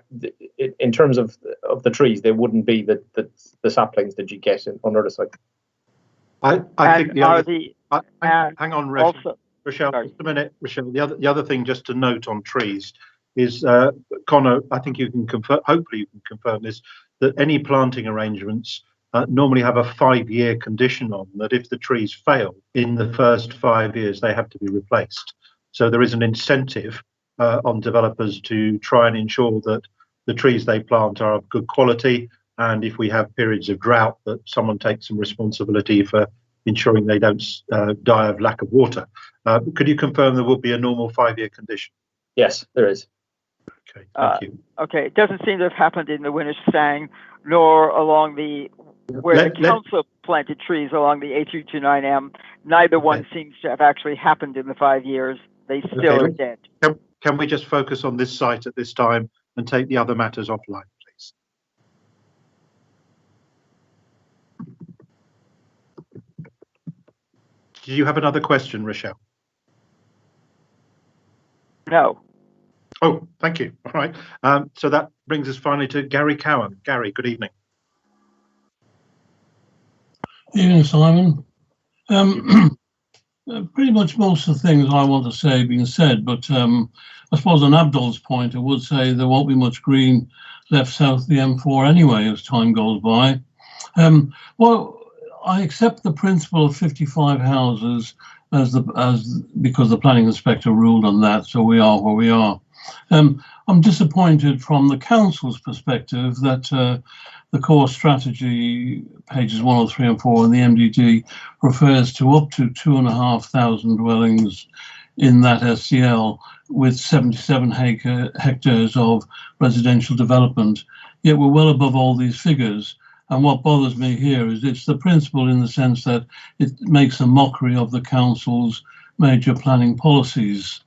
in terms of the trees, there wouldn't be the saplings that you get on the other side. I think the other, hang on, Rochelle, just a minute, Rochelle. The other thing just to note on trees is, Connor, I think you can confirm, hopefully you can confirm this, that any planting arrangements normally have a 5-year condition on that. If the trees fail in the first 5 years, they have to be replaced. So there is an incentive on developers to try and ensure that the trees they plant are of good quality, and if we have periods of drought, that someone takes some responsibility for ensuring they don't die of lack of water. Could you confirm there will be a normal 5-year condition? Yes, there is. Okay, thank you. Okay, it doesn't seem to have happened in the Winnish Sang, nor along the the council planted trees along the A229M. Neither one seems to have actually happened in the 5 years. They still are dead. Can we just focus on this site at this time and take the other matters offline, please? Do you have another question, Rochelle? No. Oh, thank you. All right. So that brings us finally to Gary Cowan. Gary, good evening. Evening, Simon. Pretty much most of the things I want to say have been said, but I suppose on Abdul's point, I would say there won't be much green left south of the M4 anyway as time goes by. Well, I accept the principle of 55 houses because the planning inspector ruled on that, so we are where we are. I'm disappointed from the council's perspective that the core strategy, pages 103 and 4, and the MDD refers to up to 2,500 dwellings in that SCL with 77 hectares of residential development. Yet we're well above all these figures. And what bothers me here is it's the principle in the sense that it makes a mockery of the council's major planning policies.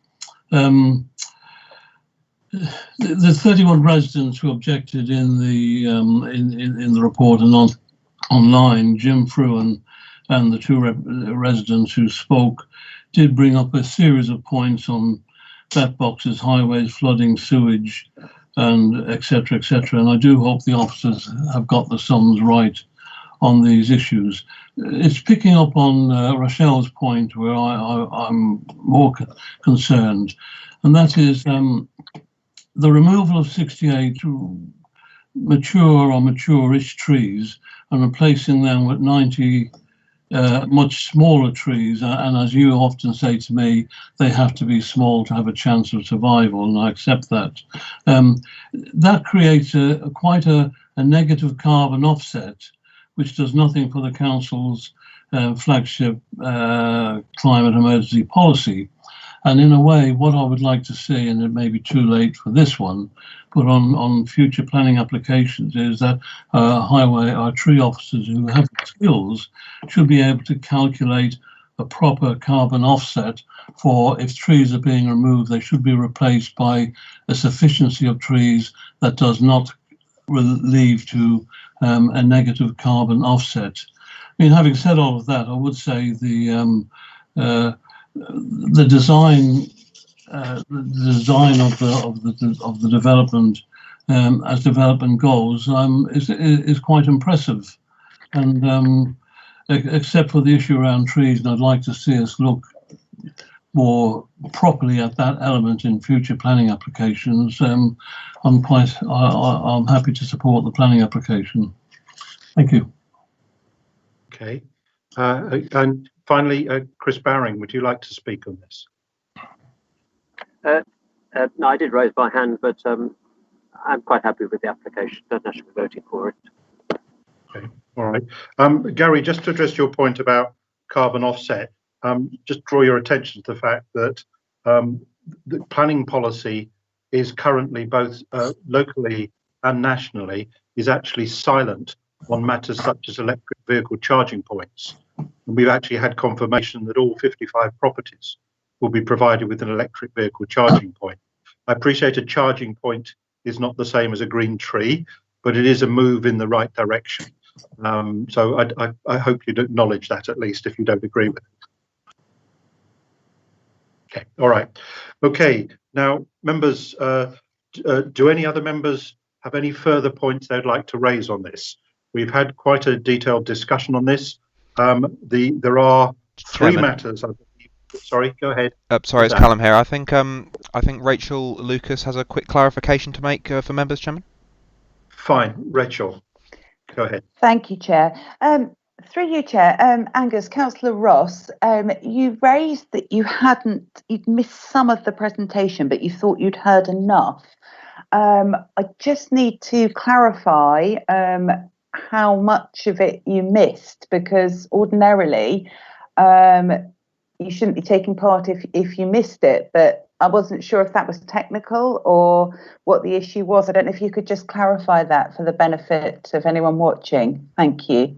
The 31 residents who objected in the report and online, Jim Fruin and the two residents who spoke, did bring up a series of points on vet boxes, highways, flooding, sewage, and etc., etc. And I do hope the officers have got the sums right on these issues. It's picking up on Rochelle's point where I'm more concerned, and that is the removal of 68 mature or mature-ish trees and replacing them with 90 much smaller trees. And as you often say to me, they have to be small to have a chance of survival, and I accept that. That creates quite a negative carbon offset, which does nothing for the council's flagship climate emergency policy. And in a way, what I would like to see, and it may be too late for this one, but on future planning applications, is that our tree officers who have the skills should be able to calculate a proper carbon offset for if trees are being removed, they should be replaced by a sufficiency of trees that does not lead to a negative carbon offset. I mean, having said all of that, I would say the design of the development as development goes is quite impressive, and except for the issue around trees, and I'd like to see us look more properly at that element in future planning applications. I'm happy to support the planning application. Thank you. Okay, and finally, Chris Baring, would you like to speak on this? No, I did raise my hand, but I'm quite happy with the application. Don't actually be voting for it. Okay, all right. Gary, just to address your point about carbon offset, just draw your attention to the fact that the planning policy is currently both locally and nationally is actually silent on matters such as electric vehicle charging points. And we've actually had confirmation that all 55 properties will be provided with an electric vehicle charging point. I appreciate a charging point is not the same as a green tree, but it is a move in the right direction. So I hope you'd acknowledge that, at least, if you don't agree with it. Okay, all right. Okay, now, members, do any other members have any further points they'd like to raise on this? We've had quite a detailed discussion on this. There are three matters. Sorry, go ahead. Sorry, it's Callum here. I think Rachel Lucas has a quick clarification to make for members, Chairman. Fine, Rachel, go ahead. Thank you, Chair. Through you, Chair, Angus, Councillor Ross, you raised that you'd missed some of the presentation, but you thought you'd heard enough. I just need to clarify how much of it you missed, because ordinarily you shouldn't be taking part if you missed it, but I wasn't sure if that was technical or what the issue was. I don't know if you could just clarify that for the benefit of anyone watching. Thank you.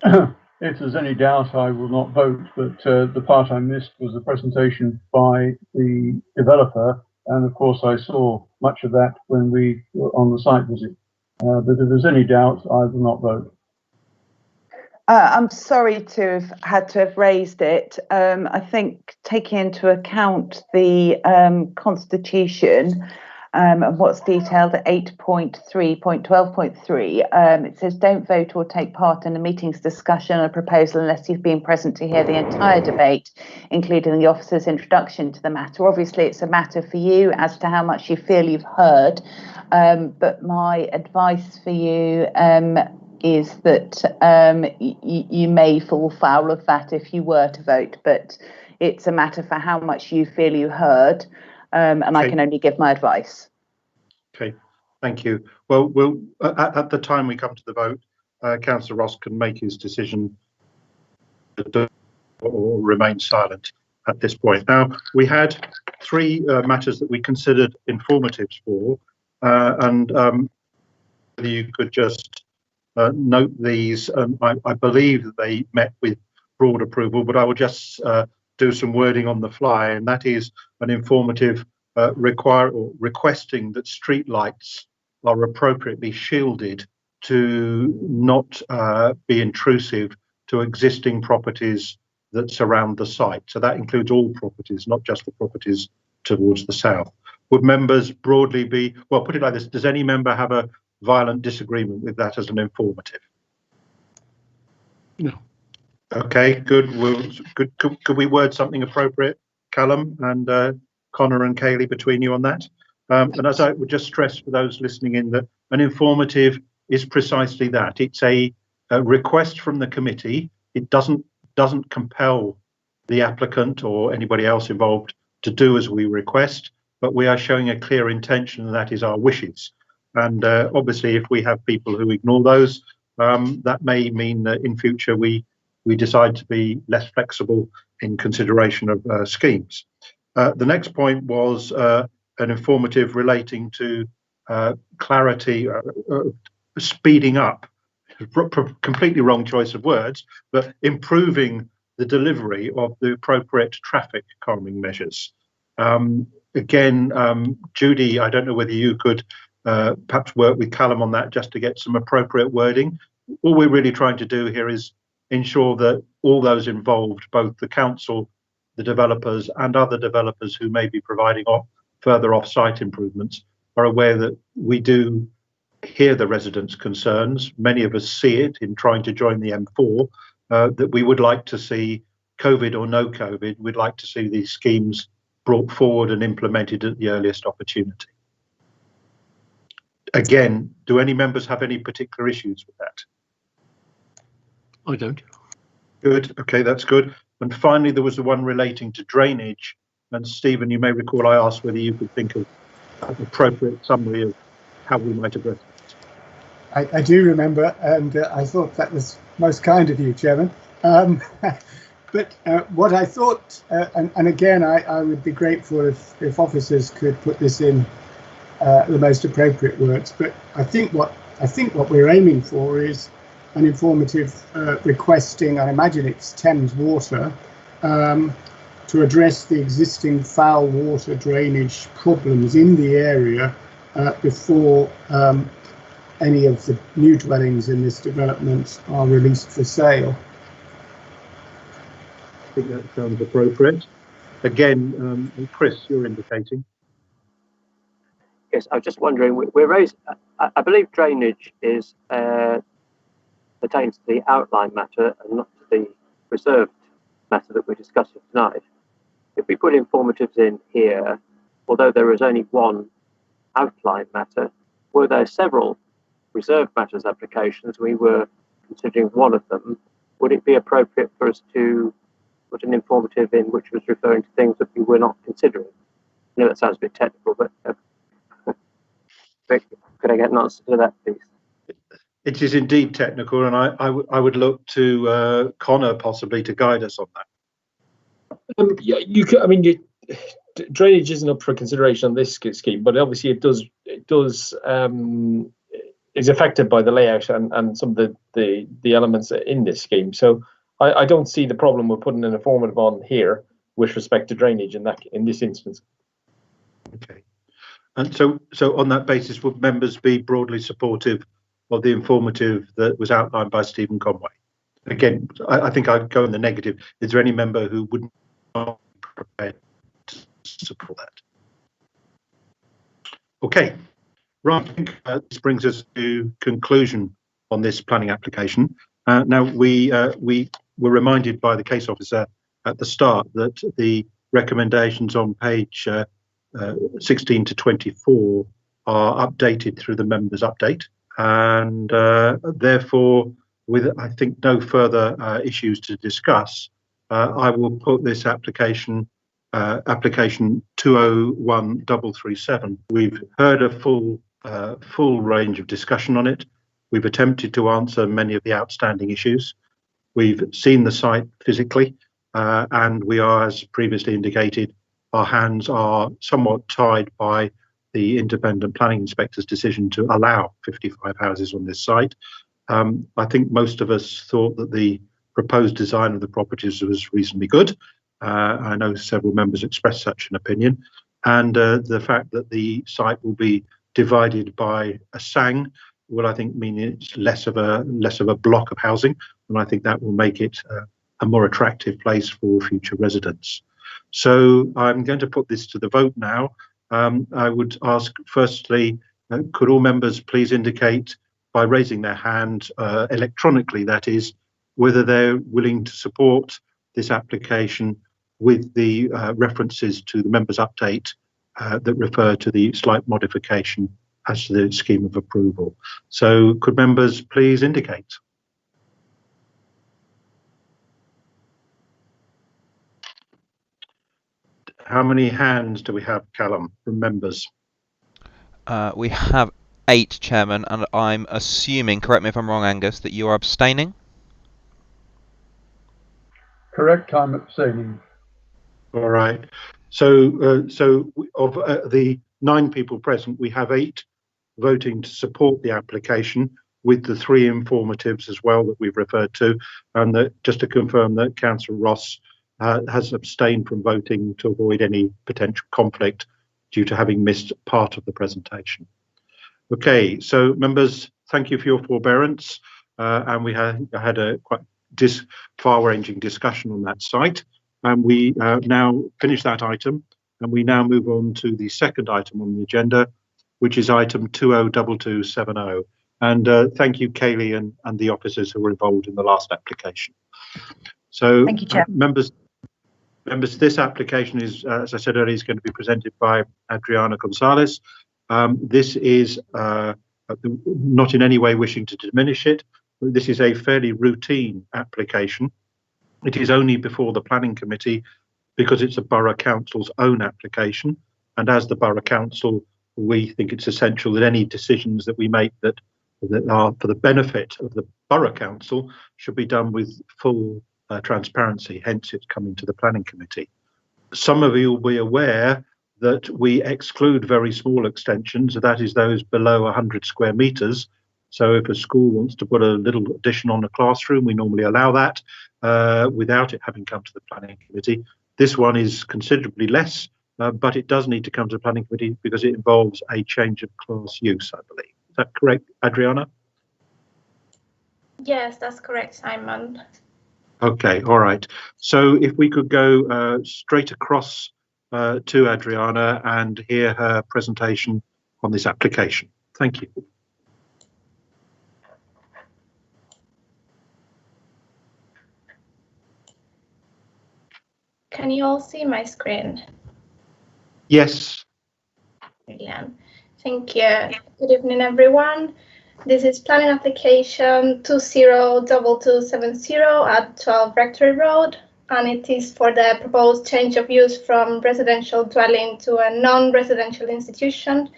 If there's any doubt, I will not vote, but the part I missed was the presentation by the developer, and of course I saw much of that when we were on the site visit. But if there's any doubt, I will not vote. I'm sorry to have raised it. I think taking into account the Constitution and what's detailed at 8.3.12.3, it says don't vote or take part in a meeting's discussion on a proposal unless you've been present to hear the entire debate, including the officer's introduction to the matter. Obviously, it's a matter for you as to how much you feel you've heard, but my advice for you is that you may fall foul of that if you were to vote, but it's a matter for how much you feel you heard, and okay. I can only give my advice. Okay, thank you. Well, we'll at the time we come to the vote, Councillor Ross can make his decision or remain silent at this point. Now, we had three matters that we considered informatives for, and whether you could just note these. I believe that they met with broad approval, but I will just do some wording on the fly, and that is an informative requesting that street lights are appropriately shielded to not be intrusive to existing properties that surround the site. So that includes all properties, not just the properties towards the south. Would members broadly be, well, put it like this, does any member have a violent disagreement with that as an informative? No. Okay, good. Could we word something appropriate, Callum and Connor and Kaylee, between you on that? And as I would just stress for those listening in that an informative is precisely that. It's a request from the committee. It doesn't compel the applicant or anybody else involved to do as we request, but we are showing a clear intention, and that is our wishes. And obviously, if we have people who ignore those, that may mean that in future we decide to be less flexible in consideration of schemes. The next point was an informative relating to clarity, speeding up, completely wrong choice of words, but improving the delivery of the appropriate traffic calming measures. Again, Judy, I don't know whether you could perhaps work with Callum on that just to get some appropriate wording. All we're really trying to do here is ensure that all those involved, both the council, the developers and other developers who may be providing further off-site improvements, are aware that we do hear the residents' concerns. Many of us see it in trying to join the M4, that we would like to see, COVID or no COVID, we'd like to see these schemes brought forward and implemented at the earliest opportunity. Again, do any members have any particular issues with that? I don't. Good. Okay, that's good. And finally, there was the one relating to drainage. And Stephen, you may recall I asked whether you could think of an appropriate summary of how we might address it. I do remember, and I thought that was most kind of you, Chairman. But what I thought, and again, I would be grateful if officers could put this in the most appropriate words. But I think what we're aiming for is an informative requesting, I imagine it's Thames Water, to address the existing foul water drainage problems in the area before any of the new dwellings in this development are released for sale. I think that sounds appropriate. Again, Chris, you're indicating. Yes, I was just wondering, we're raising, I believe drainage is pertains to the outline matter and not to the reserved matter that we're discussing tonight. If we put informatives in here, although there is only one outline matter, were there several reserved matters applications, we were considering one of them, would it be appropriate for us to put an informative in which was referring to things that we were not considering? I know that sounds a bit technical, but could I get an answer to that, please? It is indeed technical, and I would look to Connor possibly to guide us on that. Yeah, you could. I mean, drainage isn't up for consideration on this scheme, but obviously it does is affected by the layout and some of the elements in this scheme. So I don't see the problem with putting an informative on here with respect to drainage in this instance. Okay. And so on that basis, would members be broadly supportive of the informative that was outlined by Stephen Conway? Again, I think I'd go in the negative. Is there any member who wouldn't be prepared to support that? Okay, right. I think this brings us to conclusion on this planning application. Now, we were reminded by the case officer at the start that the recommendations on page 16 to 24 are updated through the members' update, and therefore, with I think no further issues to discuss, I will put this application 201337. We've heard a full range of discussion on it. We've attempted to answer many of the outstanding issues. We've seen the site physically, and we are, as previously indicated, our hands are somewhat tied by the independent planning inspector's decision to allow 55 houses on this site. I think most of us thought that the proposed design of the properties was reasonably good. I know several members expressed such an opinion, and the fact that the site will be divided by a sang will, I think, mean it's less of a block of housing, and I think that will make it a more attractive place for future residents. So I'm going to put this to the vote now. I would ask, firstly, could all members please indicate by raising their hand electronically, that is, whether they're willing to support this application with the references to the members' update that refer to the slight modification as to the scheme of approval. So could members please indicate? How many hands do we have, Callum, from members? We have 8, Chairman, and I'm assuming, correct me if I'm wrong, Angus, that you are abstaining? Correct, I'm abstaining. All right. So, of the 9 people present, we have 8 voting to support the application, with the 3 informatives as well that we've referred to, and that just to confirm that Councillor Ross has abstained from voting to avoid any potential conflict due to having missed part of the presentation. Okay, so members, thank you for your forbearance, and we had a quite far-ranging discussion on that site, and we now finish that item, and we now move on to the second item on the agenda, which is item 202270. And thank you, Kaylee, and the officers who were involved in the last application. So, thank you, Chair. Members, this application is, as I said earlier, is going to be presented by Adriana Gonzalez. This is not in any way wishing to diminish it, but this is a fairly routine application. It is only before the planning committee because it's a borough council's own application, and as the borough council, we think it's essential that any decisions that we make that are for the benefit of the borough council should be done with full transparency, hence it's coming to the planning committee. Some of you will be aware that we exclude very small extensions, that is those below 100 square metres. So if a school wants to put a little addition on a classroom, we normally allow that without it having come to the planning committee. This one is considerably less, but it does need to come to the planning committee because it involves a change of class use, I believe. Is that correct, Adriana? Yes, that's correct, Simon. Okay, all right. So if we could go straight across to Adriana and hear her presentation on this application. Thank you. Can you all see my screen? Yes. Brilliant. Thank you. Good evening, everyone. This is planning application 202270 at 12 Rectory Road, and it is for the proposed change of use from residential dwelling to a non-residential institution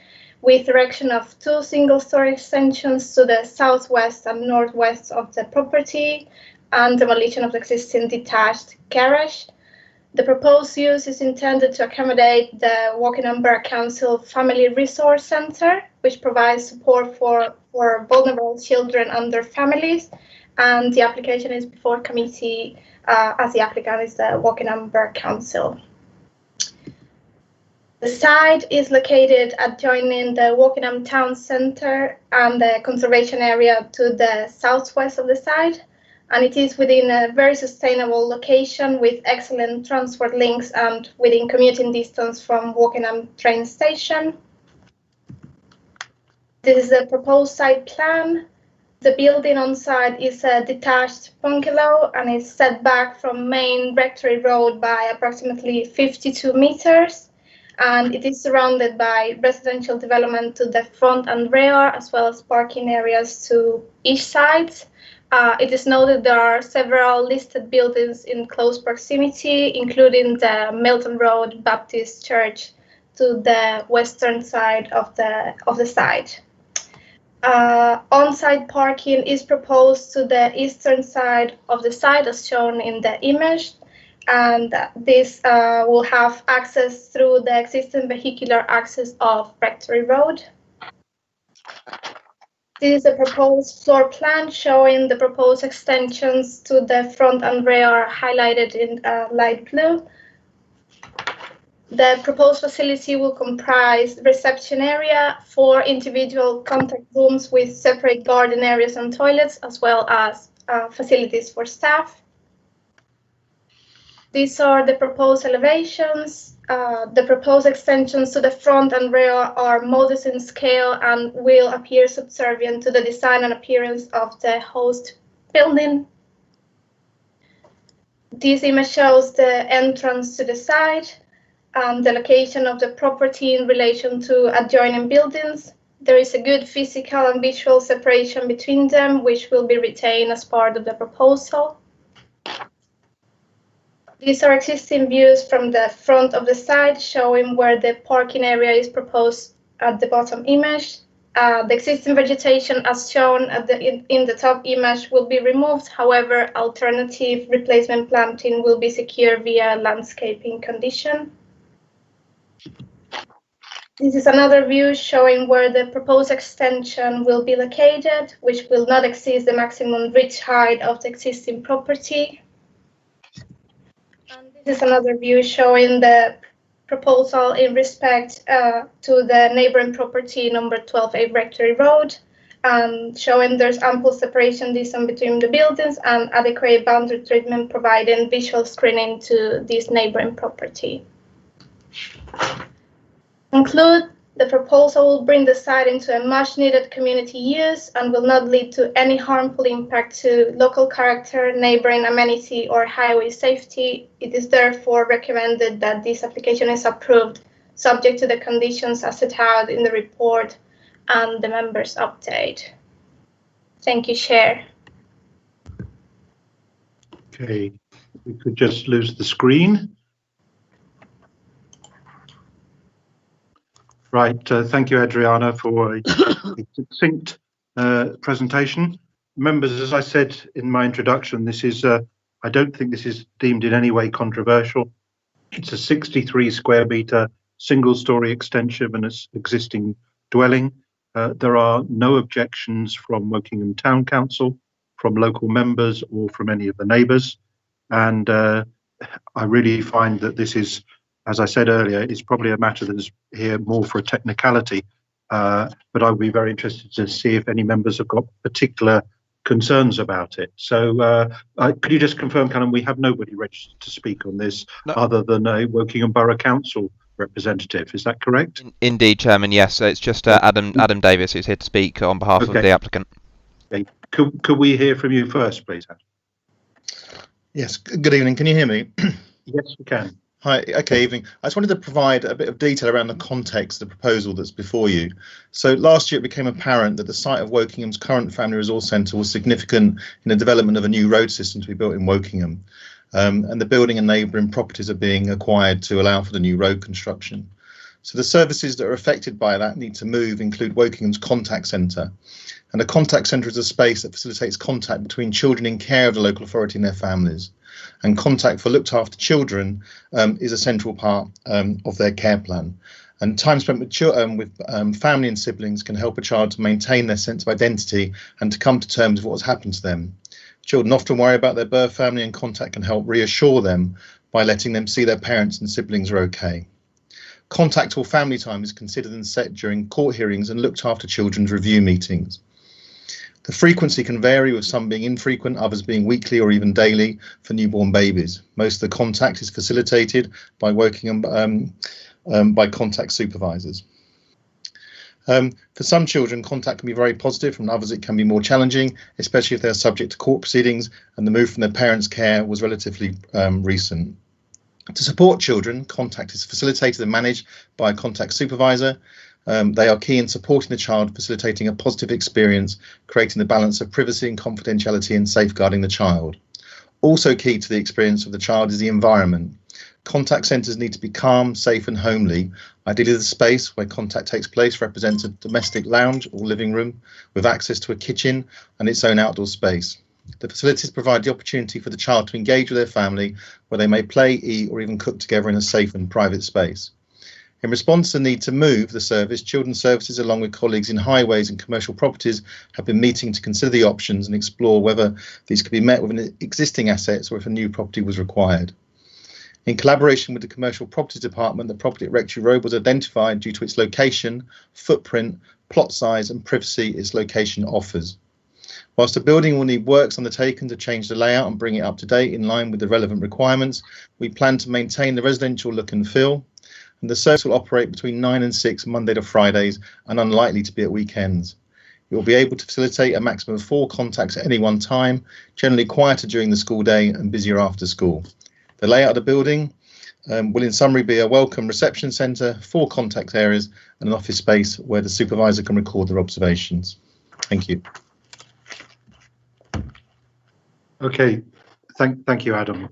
with erection of 2 single-story extensions to the southwest and northwest of the property and demolition of the existing detached garage. The proposed use is intended to accommodate the Wokingham Borough Council Family Resource Centre, which provides support for vulnerable children and their families. And the application is before committee as the applicant is the Wokingham Borough Council. The site is located adjoining the Wokingham Town Centre and the conservation area to the southwest of the site. And it is within a very sustainable location with excellent transport links and within commuting distance from Wokingham train station. This is a proposed site plan. The building on site is a detached bungalow and is set back from main Rectory Road by approximately 52 meters. And it is surrounded by residential development to the front and rear, as well as parking areas to each side. It is noted there are several listed buildings in close proximity, including the Milton Road Baptist Church to the western side of the site. On-site parking is proposed to the eastern side of the site, as shown in the image, and this will have access through the existing vehicular access of Rectory Road. This is a proposed floor plan showing the proposed extensions to the front and rear highlighted in light blue. The proposed facility will comprise reception area, 4 individual contact rooms with separate garden areas and toilets, as well as facilities for staff. These are the proposed elevations. The proposed extensions to the front and rear are modest in scale and will appear subservient to the design and appearance of the host building. This image shows the entrance to the site and the location of the property in relation to adjoining buildings. There is a good physical and visual separation between them, which will be retained as part of the proposal. These are existing views from the front of the site, showing where the parking area is proposed at the bottom image. The existing vegetation, as shown at in the top image, will be removed. However, alternative replacement planting will be secured via landscaping condition. This is another view showing where the proposed extension will be located, which will not exceed the maximum ridge height of the existing property. And this is another view showing the proposal in respect to the neighboring property number 12A Rectory Road, and showing there's ample separation distance between the buildings and adequate boundary treatment, providing visual screening to this neighboring property. Conclude, the proposal will bring the site into a much needed community use and will not lead to any harmful impact to local character, neighboring amenity, or highway safety. It is therefore recommended that this application is approved, subject to the conditions as set out in the report and the members' update. Thank you, Chair. Okay, we could just lose the screen. Right, thank you, Adriana, for a succinct presentation. Members, as I said in my introduction, this is I don't think this is deemed in any way controversial. It's a 63 square metre single-storey extension of an existing dwelling. There are no objections from Wokingham Town Council, from local members, or from any of the neighbours. And I really find that this is, as I said earlier, it's probably a matter that is here more for a technicality. But I would be very interested to see if any members have got particular concerns about it. So could you just confirm, Callum, we have nobody registered to speak on this other than a Wokingham Borough Council representative. Is that correct? Indeed, Chairman. Yes, it's just Adam Davis who's here to speak on behalf of the applicant. Okay. Could we hear from you first, please, Adam? Yes. Good evening. Can you hear me? Yes, we can. Hi. Okay. Evening. I just wanted to provide a bit of detail around the context of the proposal that's before you. So last year it became apparent that the site of Wokingham's current family resource centre was significant in the development of a new road system to be built in Wokingham. And the building and neighbouring properties are being acquired to allow for the new road construction. So the services that are affected by that need to move include Wokingham's contact centre. And a contact centre is a space that facilitates contact between children in care of the local authority and their families. And contact for looked after children is a central part of their care plan. And time spent with family and siblings can help a child to maintain their sense of identity and to come to terms with what has happened to them. Children often worry about their birth family, and contact can help reassure them by letting them see their parents and siblings are okay. Contact or family time is considered and set during court hearings and looked after children's review meetings. The frequency can vary, with some being infrequent, others being weekly or even daily for newborn babies. Most of the contact is facilitated by Wokingham by contact supervisors. For some children, contact can be very positive, and others it can be more challenging, especially if they are subject to court proceedings and the move from their parents' care was relatively recent. To support children, contact is facilitated and managed by a contact supervisor. They are key in supporting the child, facilitating a positive experience, creating the balance of privacy and confidentiality, and safeguarding the child. Also key to the experience of the child is the environment. Contact centres need to be calm, safe and homely. Ideally, the space where contact takes place represents a domestic lounge or living room with access to a kitchen and its own outdoor space. The facilities provide the opportunity for the child to engage with their family, where they may play, eat or even cook together in a safe and private space. In response to the need to move the service, Children's Services, along with colleagues in highways and commercial properties, have been meeting to consider the options and explore whether these could be met within existing assets or if a new property was required. In collaboration with the Commercial Properties Department, the property at Rectory Road was identified due to its location, footprint, plot size and privacy its location offers. Whilst the building will need works undertaken to change the layout and bring it up to date in line with the relevant requirements, we plan to maintain the residential look and feel, and the service will operate between 9 and 6 Monday to Fridays and unlikely to be at weekends. It will be able to facilitate a maximum of 4 contacts at any one time, generally quieter during the school day and busier after school. The layout of the building will in summary be a welcome reception centre, 4 contact areas and an office space where the supervisor can record their observations. Thank you. Okay, thank you, Adam.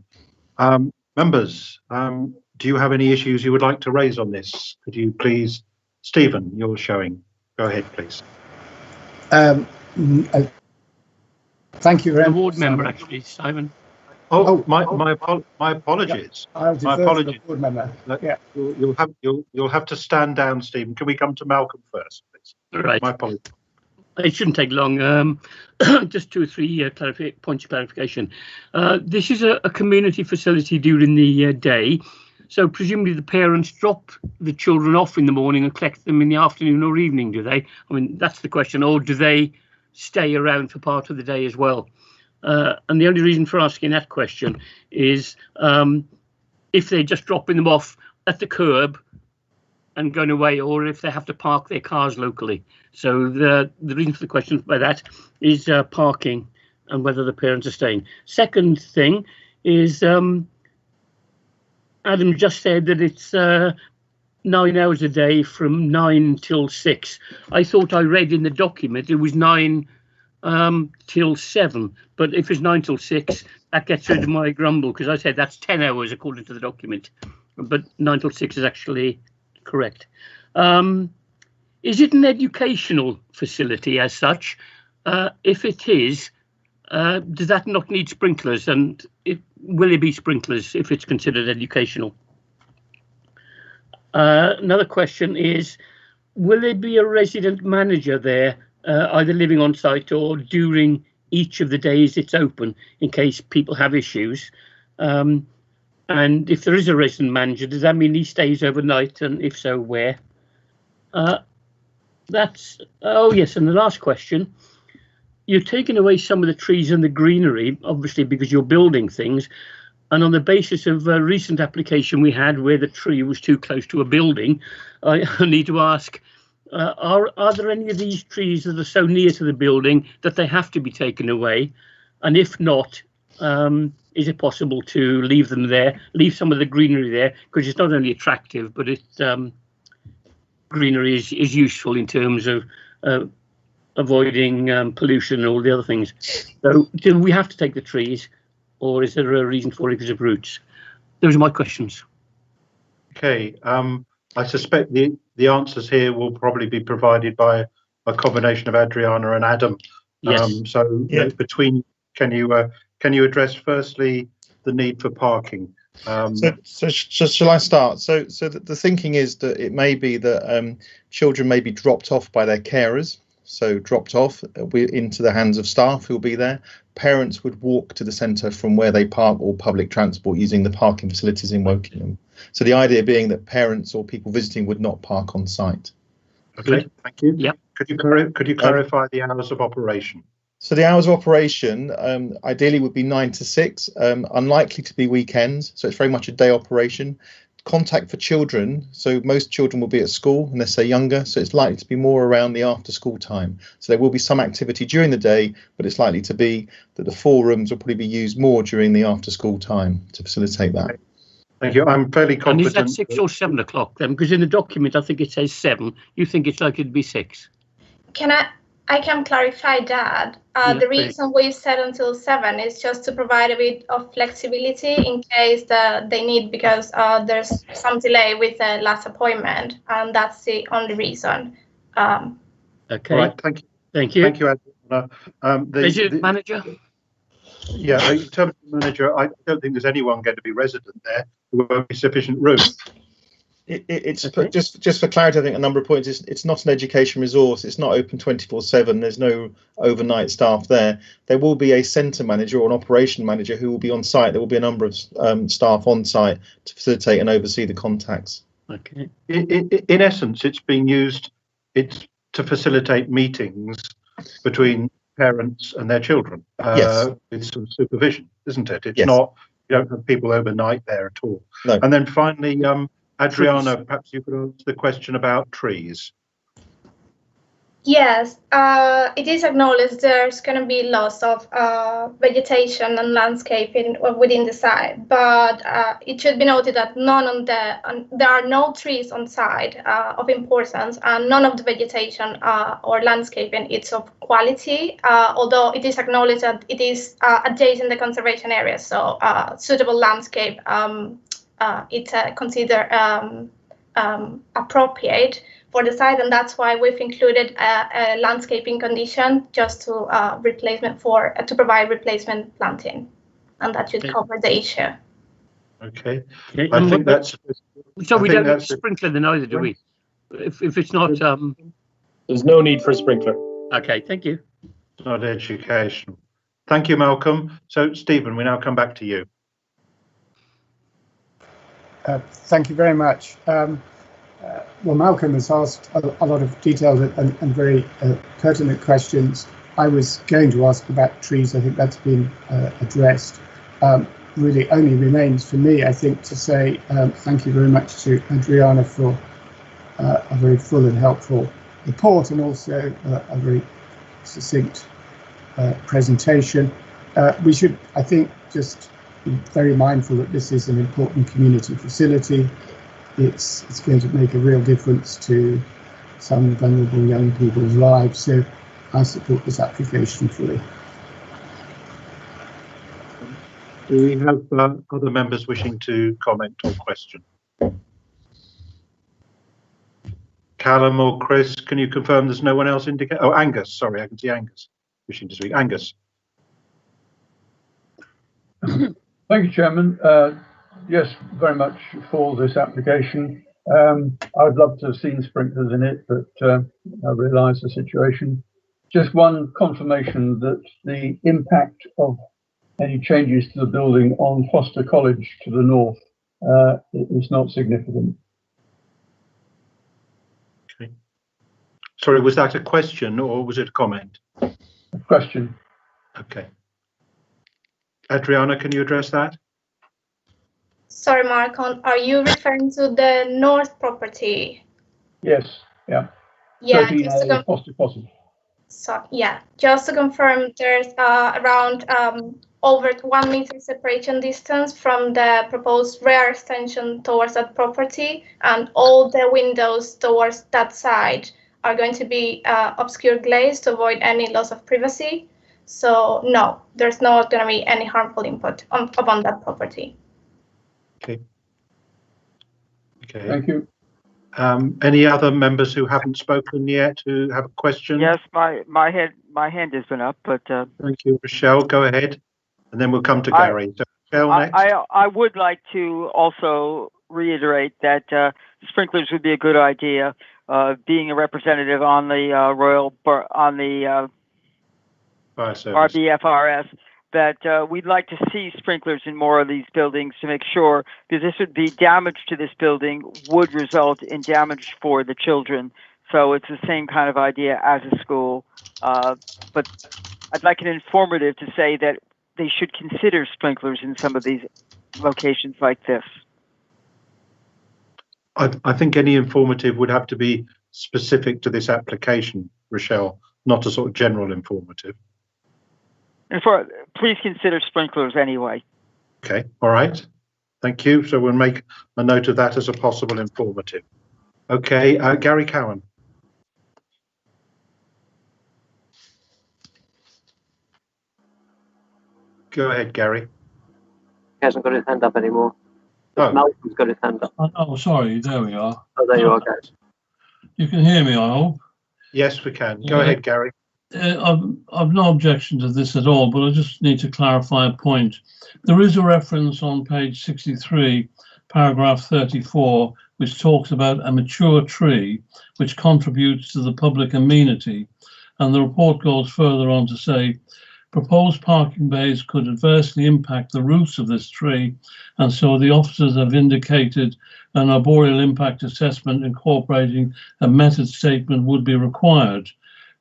Members, do you have any issues you would like to raise on this? Could you please, Stephen, you're showing. Go ahead, please. Thank you very much. Ward member, actually, Simon. Oh, my apologies. Yeah, I'll my defer to the board member. Yeah. You'll have to stand down, Stephen. Can we come to Malcolm first, please? Right. My apologies. It shouldn't take long. Just 2 or 3 points of clarification. This is a community facility during the day, so presumably the parents drop the children off in the morning and collect them in the afternoon or evening, do they? I mean, that's the question. Or do they stay around for part of the day as well? And the only reason for asking that question is if they're just dropping them off at the curb and going away, or if they have to park their cars locally. So the reason for the question by that is parking and whether the parents are staying. Second thing is Adam just said that it's 9 hours a day from 9 till 6. I thought I read in the document it was 9 till 7, but if it's 9 till 6, that gets rid of my grumble, because I said that's 10 hours according to the document, but 9 till 6 is actually correct. Is it an educational facility as such? If it is, does that not need sprinklers, and will it be sprinklers if it's considered educational? Another question is, will there be a resident manager there, either living on site or during each of the days it's open, in case people have issues? And if there is a resident manager, does that mean he stays overnight, and if so, where? Oh yes, and the last question. You're taking away some of the trees and the greenery, obviously because you're building things, and on the basis of a recent application we had where the tree was too close to a building, I need to ask, are there any of these trees that are so near to the building that they have to be taken away? And if not, is it possible to leave them there, leave some of the greenery there, because it's not only attractive, but greenery is useful in terms of avoiding pollution and all the other things. So do we have to take the trees, or is there a reason for it because of roots? Those are my questions. Okay, I suspect the answers here will probably be provided by a combination of Adriana and Adam. Yes. Between, can you address firstly the need for parking? So shall I start? So the thinking is that it may be that children may be dropped off by their carers. So dropped off into the hands of staff who will be there. Parents would walk to the centre from where they park, or public transport using the parking facilities in Wokingham. So the idea being that parents or people visiting would not park on site. Okay, thank you. Yeah. Could you clarify the hours of operation? So the hours of operation ideally would be 9 to 6, unlikely to be weekends. So it's very much a day operation. Contact for children, so most children will be at school unless they're younger, so it's likely to be more around the after school time. So there will be some activity during the day, but it's likely to be that the 4 rooms will probably be used more during the after school time to facilitate that. Thank you. I'm fairly confident. And is that 6 or 7 o'clock then? Because in the document I think it says 7. You think it's likely to be 6? I can clarify that. The reason we set until 7 is just to provide a bit of flexibility in case they need, because there's some delay with the last appointment, and that's the only reason. Okay. Right, thank you. Thank you. Thank you, Adriana. The manager? Yeah, in terms of the manager, I don't think there's anyone going to be resident there. There won't be sufficient room. It's okay. Just for clarity, I think a number of points. It's not an education resource. It's not open 24/7. There's no overnight staff there. There will be a centre manager or an operation manager who will be on site. There will be a number of staff on site to facilitate and oversee the contacts. Okay. In essence, it's being used. It's to facilitate meetings between parents and their children. Yes. With some supervision, isn't it? It's yes. not. You don't have people overnight there at all. No. And then finally, Adriana, perhaps you could answer the question about trees. Yes, it is acknowledged there's going to be loss of vegetation and landscaping within the site, but it should be noted that there are no trees on site of importance, and none of the vegetation or landscaping is of quality, although it is acknowledged that it is adjacent the conservation area, so suitable landscape it's considered appropriate for the site, and that's why we've included a landscaping condition just to to provide replacement planting, and that should cover the issue. Okay, I think that's. So we don't need a sprinkler then either, do we? If it's not, there's no need for a sprinkler. Okay, thank you. It's not educational. Thank you, Malcolm. So Stephen, we now come back to you. Thank you very much. Well, Malcolm has asked a lot of detailed and very pertinent questions. I was going to ask about trees. I think that's been addressed. Really only remains for me, I think, to say thank you very much to Adriana for a very full and helpful report, and also a very succinct presentation. We should, I think, just be very mindful that this is an important community facility. It's going to make a real difference to some vulnerable young people's lives, so I support this application fully. Do we have other members wishing to comment or question? Callum or Chris, can you confirm there's no one else indicate? Oh, Angus, sorry, I can see Angus wishing to speak. Angus. Thank you, Chairman. Yes, very much for this application. I'd love to have seen sprinklers in it, but I realise the situation. Just one confirmation that the impact of any changes to the building on Foster College to the north is not significant. Okay. Sorry, was that a question or was it a comment? A question. Okay. Adriana, can you address that? Sorry, Mark, are you referring to the north property? Yes, yeah. Yeah, 13A Foster Cottage. So yeah, just to confirm, there's around over 1 meter separation distance from the proposed rear extension towards that property, and all the windows towards that side are going to be obscure glazed to avoid any loss of privacy. So no, there's not going to be any harmful input upon that property. Okay. Okay. Thank you. Any other members who haven't spoken yet who have a question? Yes, my hand has been up, but thank you, Rochelle. Go ahead, and then we'll come to Gary. So, Rochelle, next. I would like to also reiterate that sprinklers would be a good idea. Being a representative on the RBFRS, that we'd like to see sprinklers in more of these buildings to make sure, because this would be damage to this building would result in damage for the children. So it's the same kind of idea as a school. But I'd like an informative to say that they should consider sprinklers in some of these locations like this. I think any informative would have to be specific to this application, Rochelle, not a sort of general informative. And please consider sprinklers anyway. Okay, all right. Thank you. So we'll make a note of that as a possible informative. Okay, Gary Cowan. Go ahead, Gary. He hasn't got his hand up anymore. Oh. Malcolm's got his hand up. Oh, sorry. There we are. Oh, there you are, guys. You can hear me, I hope. Yes, we can. Go ahead, Gary. I've no objection to this at all, but I just need to clarify a point. There is a reference on page 63, paragraph 34, which talks about a mature tree which contributes to the public amenity. And the report goes further on to say, proposed parking bays could adversely impact the roots of this tree, and so the officers have indicated an arboreal impact assessment incorporating a method statement would be required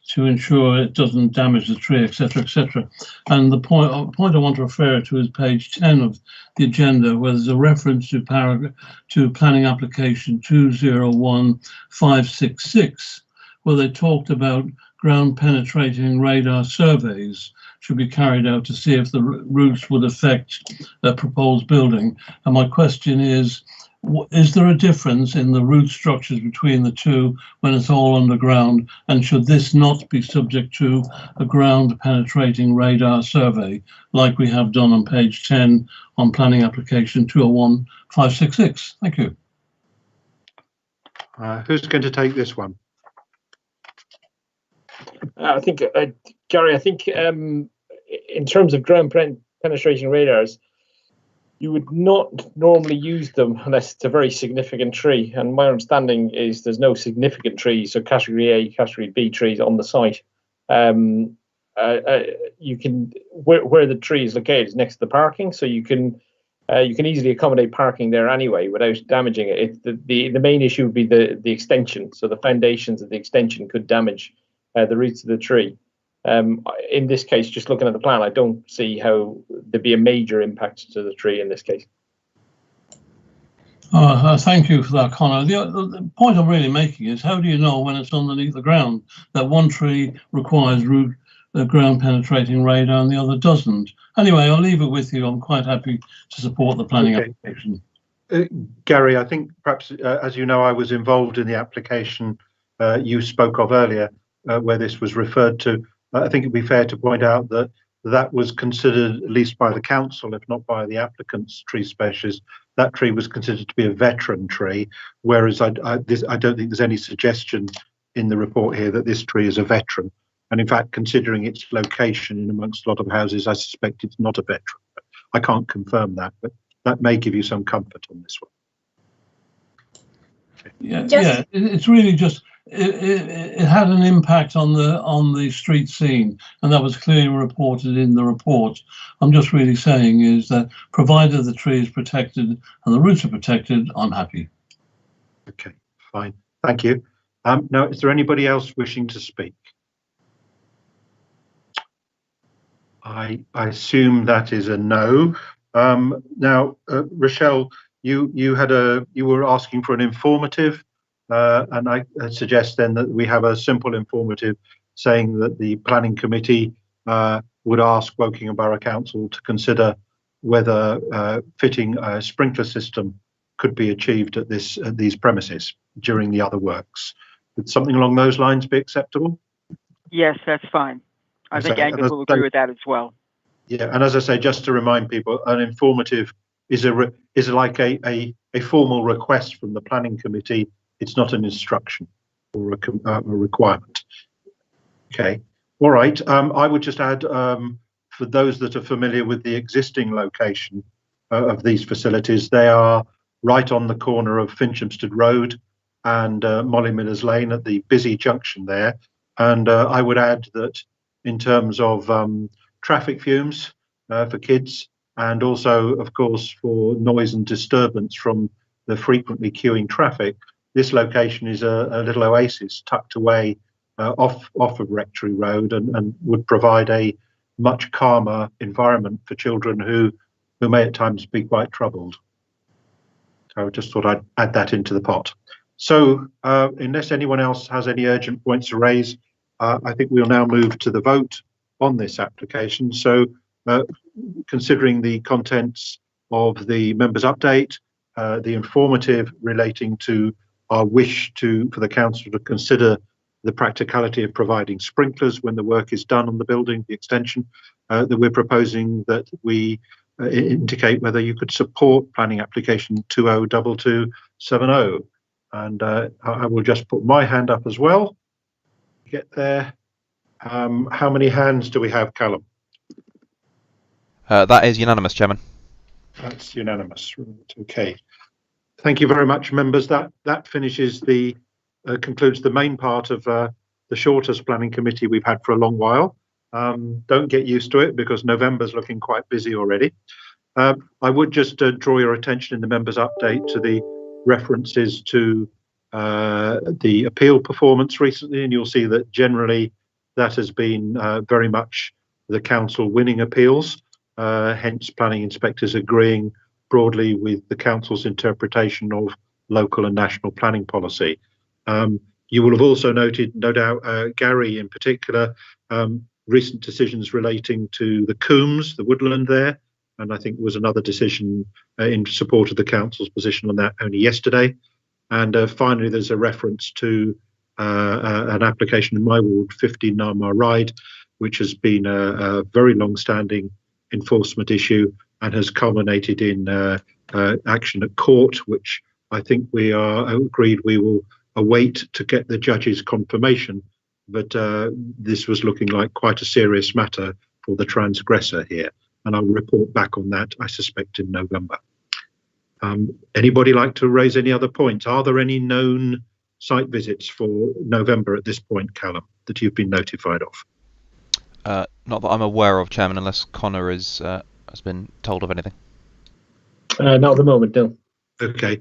to ensure it doesn't damage the tree, etc., etc. And the point I want to refer to is page 10 of the agenda, where there's a reference to planning application 201566, where they talked about ground penetrating radar surveys should be carried out to see if the roots would affect the proposed building. And my question is there a difference in the root structures between the two when it's all underground? And should this not be subject to a ground penetrating radar survey like we have done on page 10 on planning application 201566? Thank you. Who's going to take this one? I think, Gary, I think in terms of ground penetration radars, you would not normally use them unless it's a very significant tree. And my understanding is there's no significant trees, so category A, category B trees on the site. You can where the tree is located is next to the parking, so you can easily accommodate parking there anyway without damaging it. The main issue would be the extension. So the foundations of the extension could damage the roots of the tree. In this case, just looking at the plan, I don't see how there'd be a major impact to the tree in this case. Thank you for that, Connor. The point I'm really making is, how do you know when it's underneath the ground that one tree requires ground penetrating radar and the other doesn't? Anyway, I'll leave it with you. I'm quite happy to support the planning application. Gary, I think perhaps, as you know, I was involved in the application you spoke of earlier, where this was referred to. I think it'd be fair to point out that that was considered, at least by the council, if not by the applicant's tree specialist, that tree was considered to be a veteran tree, whereas I don't think there's any suggestion in the report here that this tree is a veteran. And in fact, considering its location in amongst a lot of houses, I suspect it's not a veteran. I can't confirm that, but that may give you some comfort on this one. Yeah, it's really just it had an impact on the street scene, and that was clearly reported in the report. I'm just really saying is that provided the tree is protected and the roots are protected, I'm happy. Okay, fine, thank you. Now, is there anybody else wishing to speak? I assume that is a no. Now, Rochelle, you were asking for an informative, and I suggest then that we have a simple informative saying that the planning committee would ask Wokingham Borough Council to consider whether fitting a sprinkler system could be achieved at these premises during the other works. Would something along those lines be acceptable? Yes, that's fine. I think Angus will agree with that as well. Yeah, and as I say, just to remind people, an informative is like a formal request from the planning committee. It's not an instruction or a requirement. Okay, all right. I would just add, for those that are familiar with the existing location of these facilities, they are right on the corner of Finchamstead Road and Molly Millers Lane at the busy junction there. And I would add that in terms of traffic fumes for kids, and also, of course, for noise and disturbance from the frequently queuing traffic, this location is a little oasis tucked away off of Rectory Road, and would provide a much calmer environment for children who may at times be quite troubled. So I just thought I'd add that into the pot. So unless anyone else has any urgent points to raise, I think we'll now move to the vote on this application. So considering the contents of the members' update, the informative relating to our wish for the council to consider the practicality of providing sprinklers when the work is done on the building, the extension, that we're proposing that we indicate whether you could support planning application 202270. And I will just put my hand up as well. Get there. How many hands do we have, Callum? That is unanimous, Chairman. That's unanimous. Right, okay. Thank you very much, members. That finishes concludes the main part of the shortest planning committee we've had for a long while. Don't get used to it because November's looking quite busy already. I would just draw your attention in the members' update to the references to the appeal performance recently, and you'll see that generally that has been very much the council winning appeals, hence planning inspectors agreeing broadly with the council's interpretation of local and national planning policy. You will have also noted, no doubt, Gary in particular, recent decisions relating to the Coombs, the woodland there, and I think there was another decision in support of the council's position on that only yesterday. And finally, there's a reference to an application in my ward, 15 Narmar Ride, which has been a very long-standing enforcement issue and has culminated in action at court, which I think we are agreed we will await to get the judge's confirmation. But this was looking like quite a serious matter for the transgressor here. And I'll report back on that, I suspect, in November. Anybody like to raise any other points? Are there any known site visits for November at this point, Callum, that you've been notified of? Not that I'm aware of, Chairman, unless Connor has been told of anything. Not at the moment, no. Okay.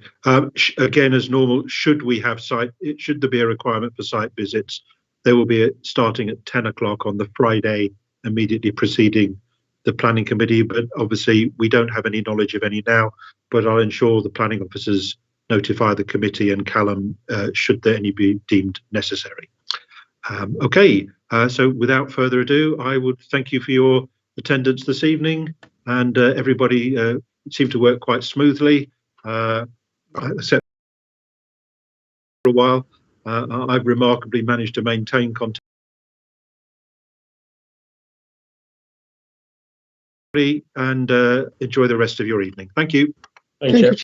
Again, as normal, should there be a requirement for site visits, they will be starting at 10 o'clock on the Friday immediately preceding the planning committee, but obviously we don't have any knowledge of any now, but I'll ensure the planning officers notify the committee and Callum should there any be deemed necessary. Okay, so without further ado, I would thank you for your attendance this evening, and everybody seemed to work quite smoothly, except for a while. I've remarkably managed to maintain contact and enjoy the rest of your evening. Thank you. Thank you.